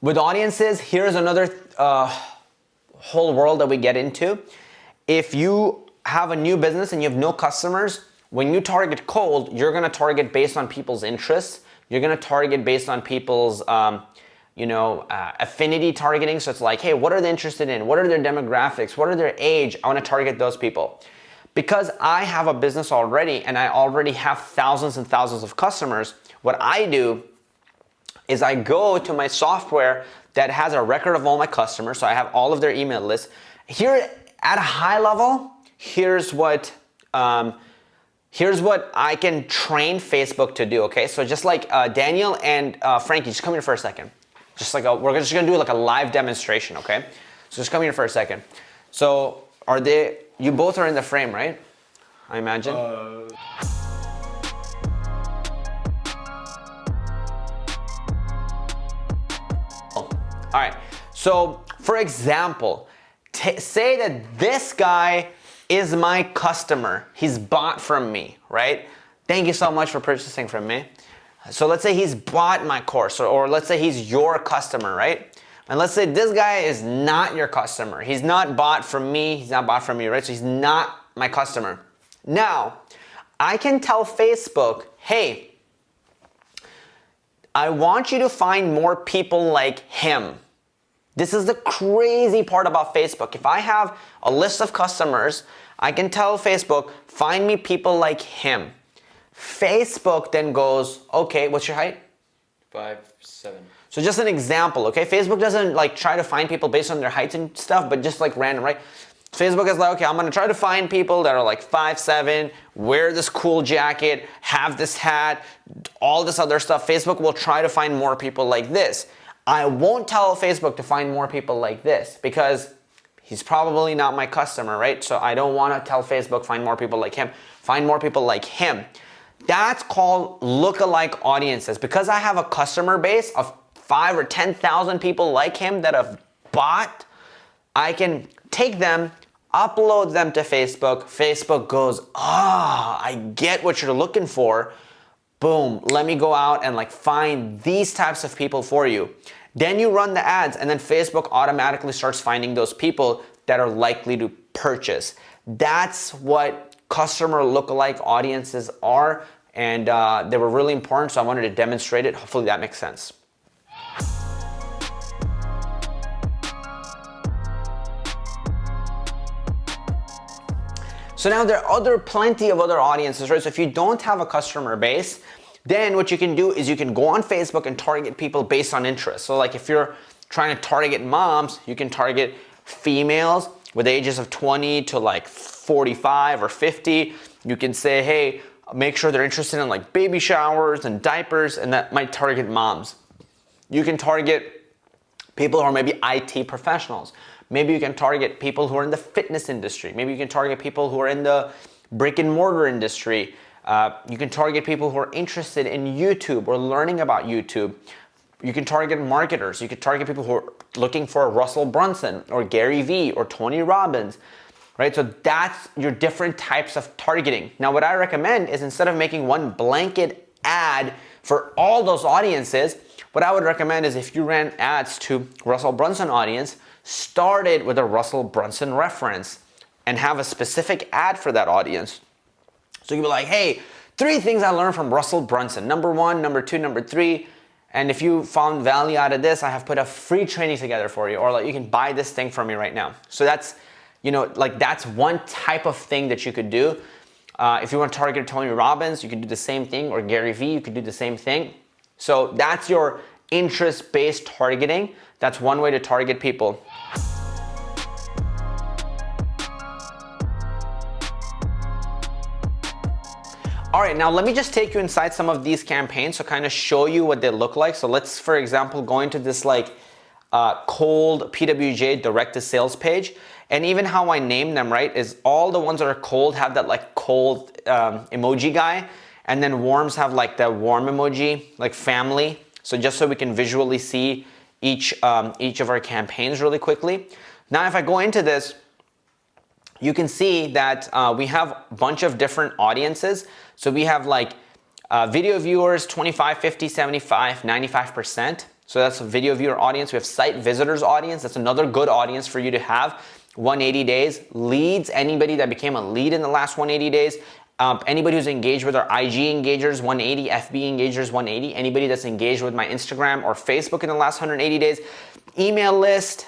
with audiences, here's another whole world that we get into. If you have a new business and you have no customers, when you target cold, you're gonna target based on people's interests. You're gonna target based on people's affinity targeting. So it's like, hey, what are they interested in? What are their demographics? What are their age? I wanna target those people. Because I have a business already and I already have thousands and thousands of customers, what I do is I go to my software that has a record of all my customers. So I have all of their email lists. Here at a high level, here's what I can train Facebook to do, okay? So just like Daniel and Frankie, just come here for a second. Just like we're just gonna do like a live demonstration, okay? So just come here for a second. So you both are in the frame, right? I imagine. All right, so for example, say that this guy is my customer. He's bought from me, right? Thank you so much for purchasing from me. So let's say he's bought my course, or let's say he's your customer, right? And let's say this guy is not your customer. He's not bought from me, he's not bought from you, right? So he's not my customer. Now, I can tell Facebook, hey, I want you to find more people like him. This is the crazy part about Facebook. If I have a list of customers, I can tell Facebook, find me people like him. Facebook then goes, okay, what's your height?
5'7".
So just an example, okay? Facebook doesn't like try to find people based on their heights and stuff, but just like random, right? Facebook is like, okay, I'm gonna try to find people that are like 5'7", wear this cool jacket, have this hat, all this other stuff. Facebook will try to find more people like this. I won't tell Facebook to find more people like this because he's probably not my customer, right? So I don't wanna tell Facebook, find more people like him, find more people like him. That's called lookalike audiences. Because I have a customer base of 5,000 or 10,000 people like him that have bought, I can take them, upload them to Facebook. Facebook goes, I get what you're looking for. Boom, let me go out and like find these types of people for you. Then you run the ads and then Facebook automatically starts finding those people that are likely to purchase. That's what customer lookalike audiences are, and they were really important, so I wanted to demonstrate it. Hopefully that makes sense. So now there are plenty of other audiences, right? So if you don't have a customer base, then what you can do is you can go on Facebook and target people based on interest. So like if you're trying to target moms, you can target females with ages of 20 to like 45 or 50. You can say, hey, make sure they're interested in like baby showers and diapers, and that might target moms. You can target people who are maybe IT professionals. Maybe you can target people who are in the fitness industry. Maybe you can target people who are in the brick and mortar industry. You can target people who are interested in YouTube or learning about YouTube. You can target marketers. You can target people who are looking for Russell Brunson or Gary Vee or Tony Robbins, right? So that's your different types of targeting. Now, what I recommend is instead of making one blanket ad for all those audiences, what I would recommend is if you ran ads to Russell Brunson audience, started with a Russell Brunson reference and have a specific ad for that audience. So you'd be like, hey, 3 things I learned from Russell Brunson. Number 1, number 2, number 3. And if you found value out of this, I have put a free training together for you, or like you can buy this thing from me right now. So that's, that's one type of thing that you could do. If you want to target Tony Robbins, you can do the same thing, or Gary Vee, you could do the same thing. So that's your interest-based targeting. That's one way to target people. All right, now let me just take you inside some of these campaigns to kind of show you what they look like. So let's, for example, go into this like cold PWJ direct to sales page. And even how I name them, right, is all the ones that are cold have that like cold emoji guy. And then warms have like the warm emoji, like family. So just so we can visually see each of our campaigns really quickly. Now, if I go into this, you can see that we have a bunch of different audiences. So we have like Video viewers, 25, 50, 75, 95%. So that's a video viewer audience. We have site visitors audience. That's another good audience for you to have. 180 days. Leads, anybody that became a lead in the last 180 days. Anybody who's engaged with our IG engagers, 180, FB engagers, 180. Anybody that's engaged with my Instagram or Facebook in the last 180 days. Email list.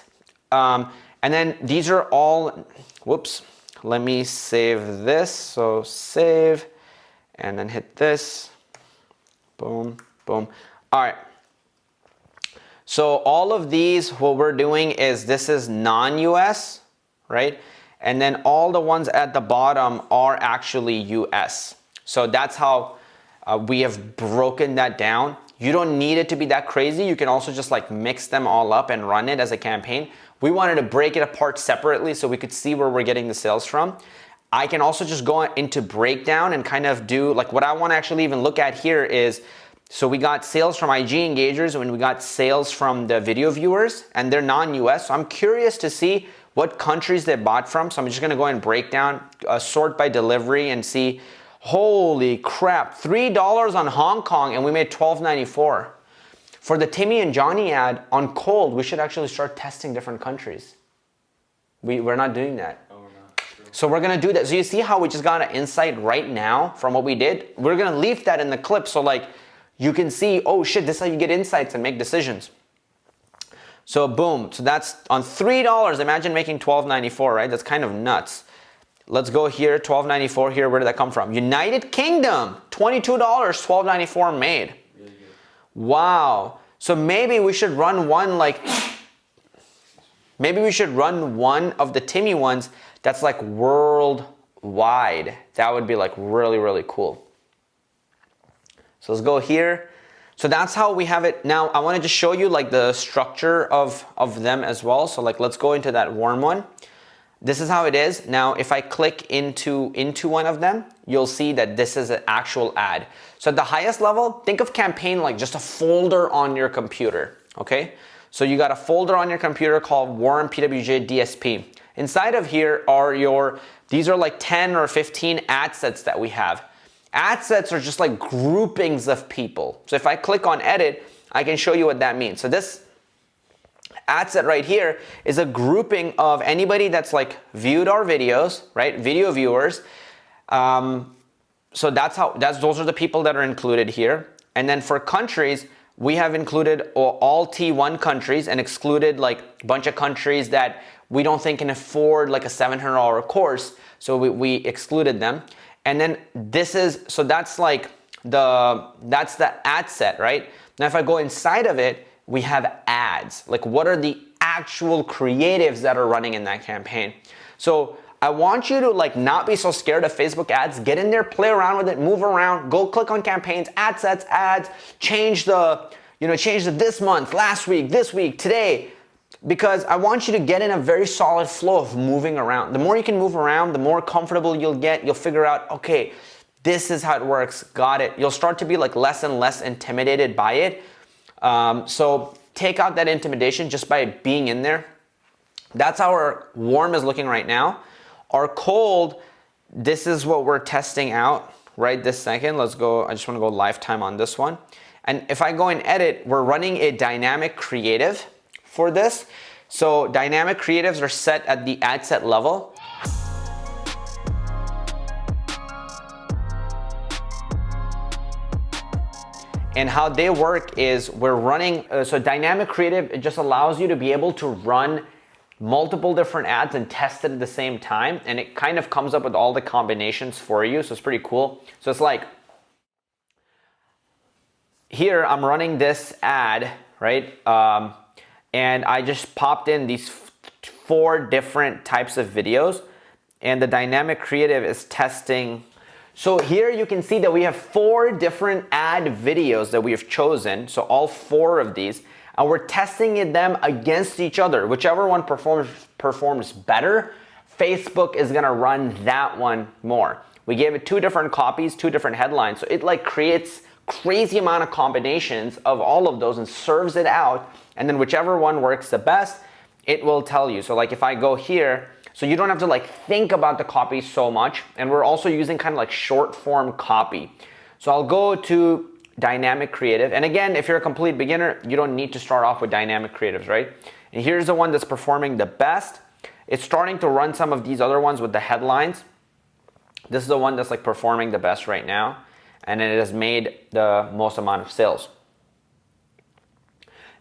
And then these are all, whoops, let me save this. So save and then hit this. Boom, boom. All right. So all of these, what we're doing is this is non-US, right? And then all the ones at the bottom are actually US. So that's how we have broken that down. You don't need it to be that crazy. You can also just like mix them all up and run it as a campaign. We wanted to break it apart separately so we could see where we're getting the sales from. I can also just go into breakdown and kind of do like what I want to actually even look at here is, so we got sales from IG engagers and we got sales from the video viewers and they're non-US. So I'm curious to see what countries they bought from. So I'm just gonna go and break down, sort by delivery and see, holy crap, $3 on Hong Kong and we made $12.94. For the Timmy and Johnny ad on cold, we should actually start testing different countries. We're not doing that. So we're gonna do that. So you see how we just got an insight right now from what we did? We're gonna leave that in the clip so like you can see, oh shit, this is how you get insights and make decisions. So boom, so that's on $3, imagine making $12.94, right? That's kind of nuts. Let's go here, $12.94 here, where did that come from? United Kingdom, $22, $12.94 made. Really good. Wow, so maybe we should run one like, maybe we should run one of the Timmy ones that's like worldwide. That would be like really, really cool. So let's go here. So that's how we have it. Now I want to just show you like the structure of them as well. So like let's go into that warm one. This is how it is. Now if I click into one of them, you'll see that this is an actual ad. So at the highest level, think of campaign like just a folder on your computer, okay? So you got a folder on your computer called Warren PWJ DSP. Inside of here are these are like 10 or 15 ad sets that we have. Ad sets are just like groupings of people. So if I click on edit, I can show you what that means. So this ad set right here is a grouping of anybody that's like viewed our videos, right? Video viewers. So those are the people that are included here. And then for countries, we have included all T1 countries and excluded like a bunch of countries that we don't think can afford like a $700 course. So we excluded them. And then this is, so that's like that's the ad set, right? Now if I go inside of it, we have ads. Like what are the actual creatives that are running in that campaign? So I want you to like not be so scared of Facebook ads. Get in there, play around with it, move around, go click on campaigns, ad sets, ads, change the this month, last week, this week, today. Because I want you to get in a very solid flow of moving around. The more you can move around, the more comfortable you'll get. You'll figure out, okay, this is how it works, got it. You'll start to be like less and less intimidated by it. So take out that intimidation just by being in there. That's how our warm is looking right now. Our cold, this is what we're testing out right this second. Let's go, I just wanna go lifetime on this one. And if I go and edit, we're running a dynamic creative for this. So dynamic creatives are set at the ad set level. And how they work is we're running, so dynamic creative, it just allows you to be able to run multiple different ads and test it at the same time. And it kind of comes up with all the combinations for you. So it's pretty cool. So it's like, here I'm running this ad, right? And I just popped in these 4 different types of videos and the dynamic creative is testing. So here you can see that we have 4 different ad videos that we have chosen. So all 4 of these, and we're testing them against each other. Whichever one performs better, Facebook is gonna run that one more. We gave it 2 different copies, 2 different headlines. So it like creates crazy amount of combinations of all of those and serves it out. And then whichever one works the best, it will tell you. So like if I go here, so you don't have to like think about the copy so much. And we're also using kind of like short form copy. So I'll go to dynamic creative. And again, if you're a complete beginner, you don't need to start off with dynamic creatives, right? And here's the one that's performing the best. It's starting to run some of these other ones with the headlines. This is the one that's like performing the best right now. And it has made the most amount of sales.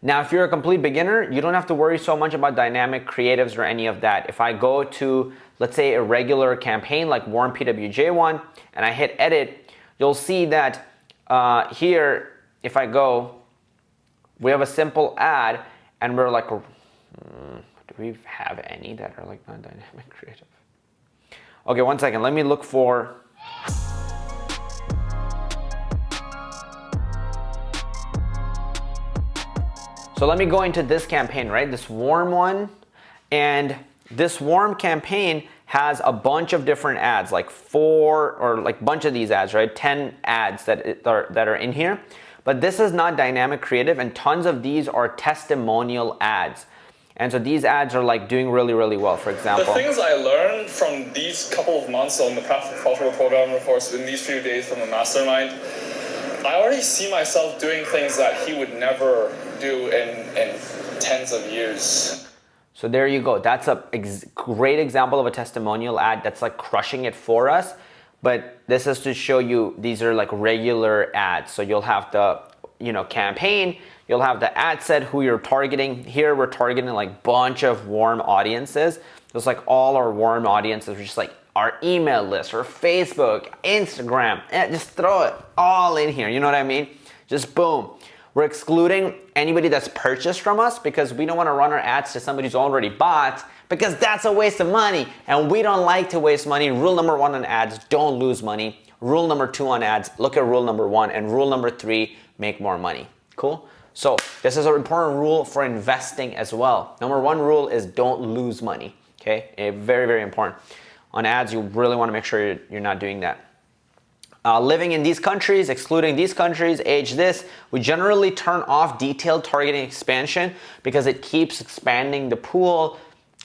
Now, if you're a complete beginner, you don't have to worry so much about dynamic creatives or any of that. If I go to, let's say, a regular campaign like Warren PWJ one, and I hit edit, you'll see that here, if I go, we have a simple ad, and we're like, do we have any that are like non-dynamic creative? Okay, one second, let me look for. So let me go into this campaign, right? This warm one. And this warm campaign has a bunch of different ads, like 4 or like bunch of these ads, right? 10 ads that are in here. But this is not dynamic creative, and tons of these are testimonial ads. And so these ads are like doing really, really well, for example.
The things I learned from these couple of months on the Profitable Programmer course, in these few days from the mastermind, I already see myself doing things that he would never do in tens of years.
So there you go. That's a great example of a testimonial ad that's like crushing it for us. But this is to show you these are like regular ads. So you'll have the campaign, you'll have the ad set, who you're targeting. Here we're targeting like bunch of warm audiences. Just like all our warm audiences, which is like our email list or Facebook, Instagram, just throw it all in here. You know what I mean? Just boom. We're excluding anybody that's purchased from us because we don't want to run our ads to somebody who's already bought, because that's a waste of money and we don't like to waste money. Rule number 1 on ads, don't lose money. Rule number 2 on ads, look at rule number 1, and rule number 3, make more money. Cool? So this is an important rule for investing as well. Number 1 rule is don't lose money. Okay? Very, very important. On ads, you really want to make sure you're not doing that. Living in these countries, excluding these countries, age this. We generally turn off detailed targeting expansion because it keeps expanding the pool.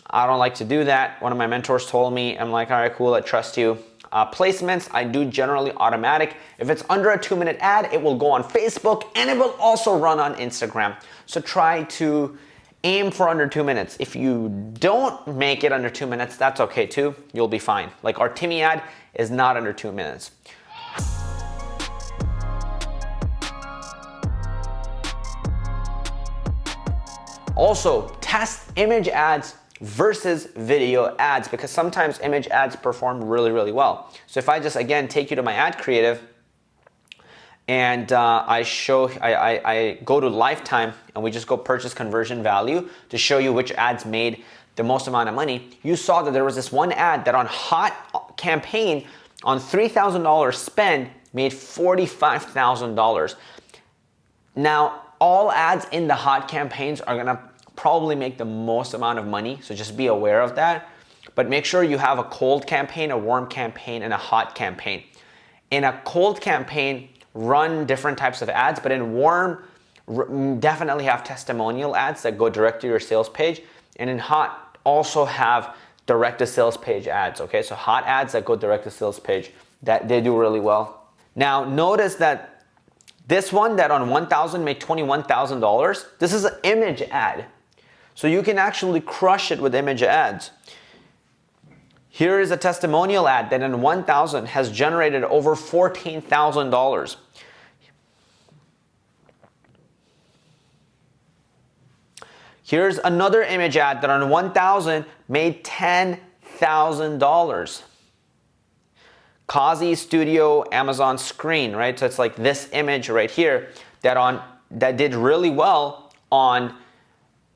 I don't like to do that. One of my mentors told me, I'm like, all right, cool, I trust you. Placements, I do generally automatic. If it's under a 2-minute ad, it will go on Facebook and it will also run on Instagram. So try to aim for under 2 minutes. If you don't make it under 2 minutes, that's okay too. You'll be fine. Like our Timmy ad is not under 2 minutes. Also, test image ads versus video ads, because sometimes image ads perform really, really well. So if I just, again, take you to my ad creative and I go to lifetime and we just go purchase conversion value to show you which ads made the most amount of money, you saw that there was this one ad that on hot campaign on $3,000 spend made $45,000. Now, all ads in the hot campaigns are gonna probably make the most amount of money, so just be aware of that. But make sure you have a cold campaign, a warm campaign, and a hot campaign. In a cold campaign, run different types of ads, but in warm, definitely have testimonial ads that go direct to your sales page. And in hot, also have direct to sales page ads, okay? So hot ads that go direct to sales page, that they do really well. Now, notice that this one that on 1,000 made $21,000, this is an image ad. So you can actually crush it with image ads. Here is a testimonial ad that in 1,000 has generated over $14,000. Here's another image ad that on 1,000 made $10,000. Kazi Studio Amazon screen, right? So it's like this image right here that did really well on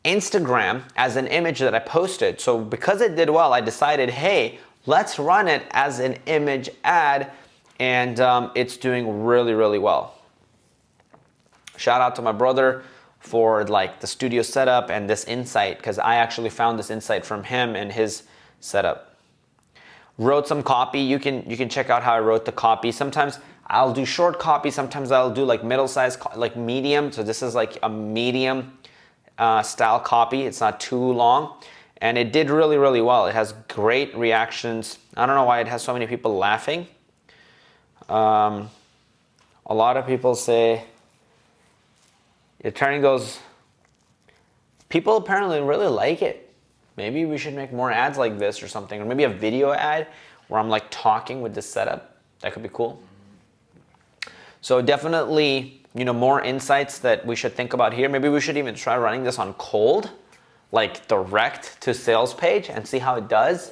Instagram as an image that I posted. So because it did well, I decided, hey, let's run it as an image ad, and it's doing really, really well. Shout out to my brother for like the studio setup and this insight, because I actually found this insight from him and his setup. Wrote some copy. You can check out how I wrote the copy. Sometimes I'll do short copy. Sometimes I'll do like middle-sized, like medium. So this is like a medium style copy. It's not too long. And it did really, really well. It has great reactions. I don't know why it has so many people laughing. A lot of people say you're turning those. People apparently really like it. Maybe we should make more ads like this or something, or maybe a video ad where I'm like talking with this setup. That could be cool. So definitely, you know, more insights that we should think about here. Maybe we should even try running this on cold, like direct to sales page, and see how it does.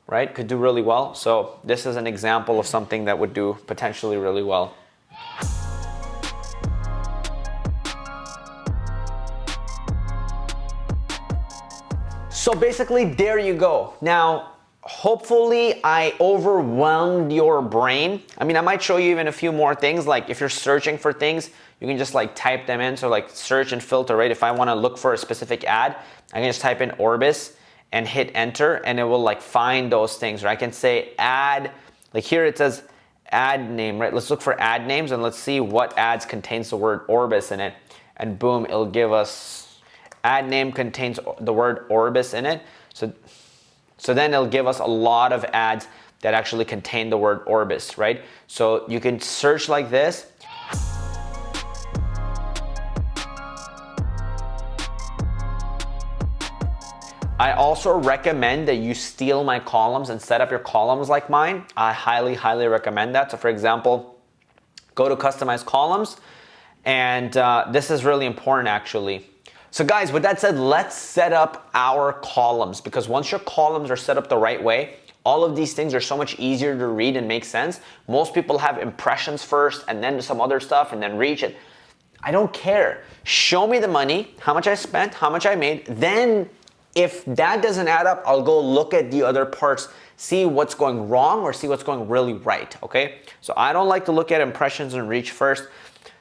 Right? Could do really well. So this is an example of something that would do potentially really well. So basically, there you go. Now, hopefully I overwhelmed your brain. I mean, I might show you even a few more things. Like if you're searching for things, you can just like type them in. So like search and filter, right? If I want to look for a specific ad, I can just type in Orbis and hit enter, and it will like find those things, right? I can say ad, like here it says ad name, right? Let's look for ad names and let's see what ads contains the word Orbis in it. And boom, it'll give us ad name contains the word Orbis in it. So then it'll give us a lot of ads that actually contain the word Orbis, right? So you can search like this. I also recommend that you steal my columns and set up your columns like mine. I highly, highly recommend that. So for example, go to customize columns, and this is really important actually. So guys, with that said, let's set up our columns, because once your columns are set up the right way, all of these things are so much easier to read and make sense. Most people have impressions first and then some other stuff and then reach it. I don't care. Show me the money, how much I spent, how much I made. Then if that doesn't add up, I'll go look at the other parts, see what's going wrong or see what's going really right, okay? So I don't like to look at impressions and reach first.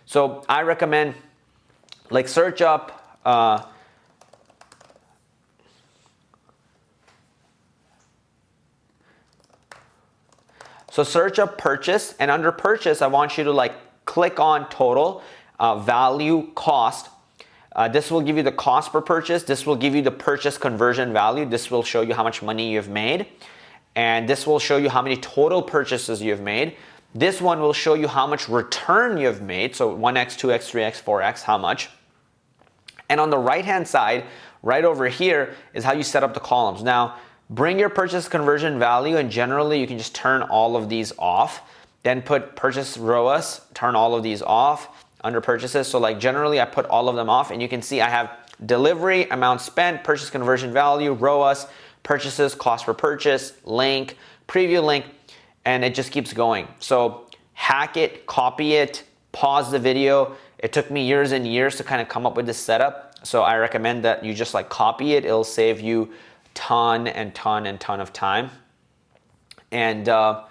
So I recommend like search up, so search up purchase, and under purchase, I want you to like click on total, value, cost. This will give you the cost per purchase. This will give you the purchase conversion value. This will show you how much money you've made. And this will show you how many total purchases you've made. This one will show you how much return you've made. So 1x, 2x, 3x, 4x, how much. And on the right-hand side, right over here, is how you set up the columns. Now, bring your purchase conversion value, and generally you can just turn all of these off. Then put purchase ROAS, turn all of these off under purchases. So like generally I put all of them off, and you can see I have delivery, amount spent, purchase conversion value, ROAS, purchases, cost per purchase, link, preview link, and it just keeps going. So hack it, copy it, pause the video. It took me years and years to kind of come up with this setup. So I recommend that you just like copy it. It'll save you ton and ton of time. And yeah,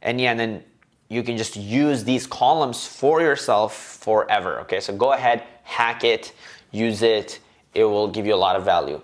and then you can just use these columns for yourself forever. Okay, so go ahead, hack it, use it. It will give you a lot of value.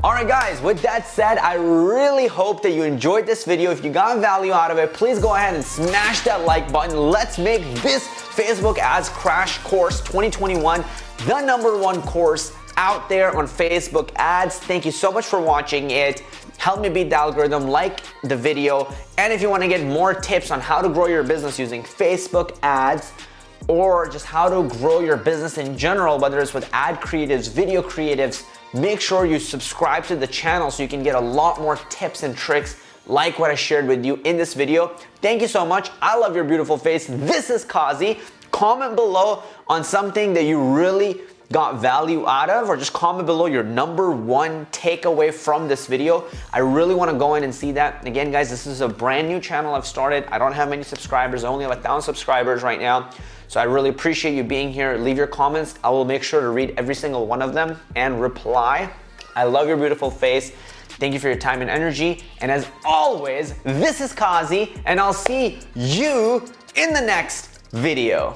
Alright guys, with that said, I really hope that you enjoyed this video. If you got value out of it, please go ahead and smash that like button. Let's make this Facebook Ads Crash Course 2021 the #1 course out there on Facebook Ads. Thank you so much for watching it. Help me beat the algorithm, like the video, and if you want to get more tips on how to grow your business using Facebook Ads, or just how to grow your business in general, whether it's with ad creatives, video creatives, make sure you subscribe to the channel so you can get a lot more tips and tricks like what I shared with you in this video. Thank you so much. I love your beautiful face. This is Kazi. Comment below on something that you really got value out of, or just comment below your #1 takeaway from this video. I really want to go in and see that. Again, guys, this is a brand new channel I've started. I don't have many subscribers. I only have 1,000 subscribers right now. So I really appreciate you being here. Leave your comments. I will make sure to read every single one of them and reply. I love your beautiful face. Thank you for your time and energy. And as always, this is Kazi, and I'll see you in the next video.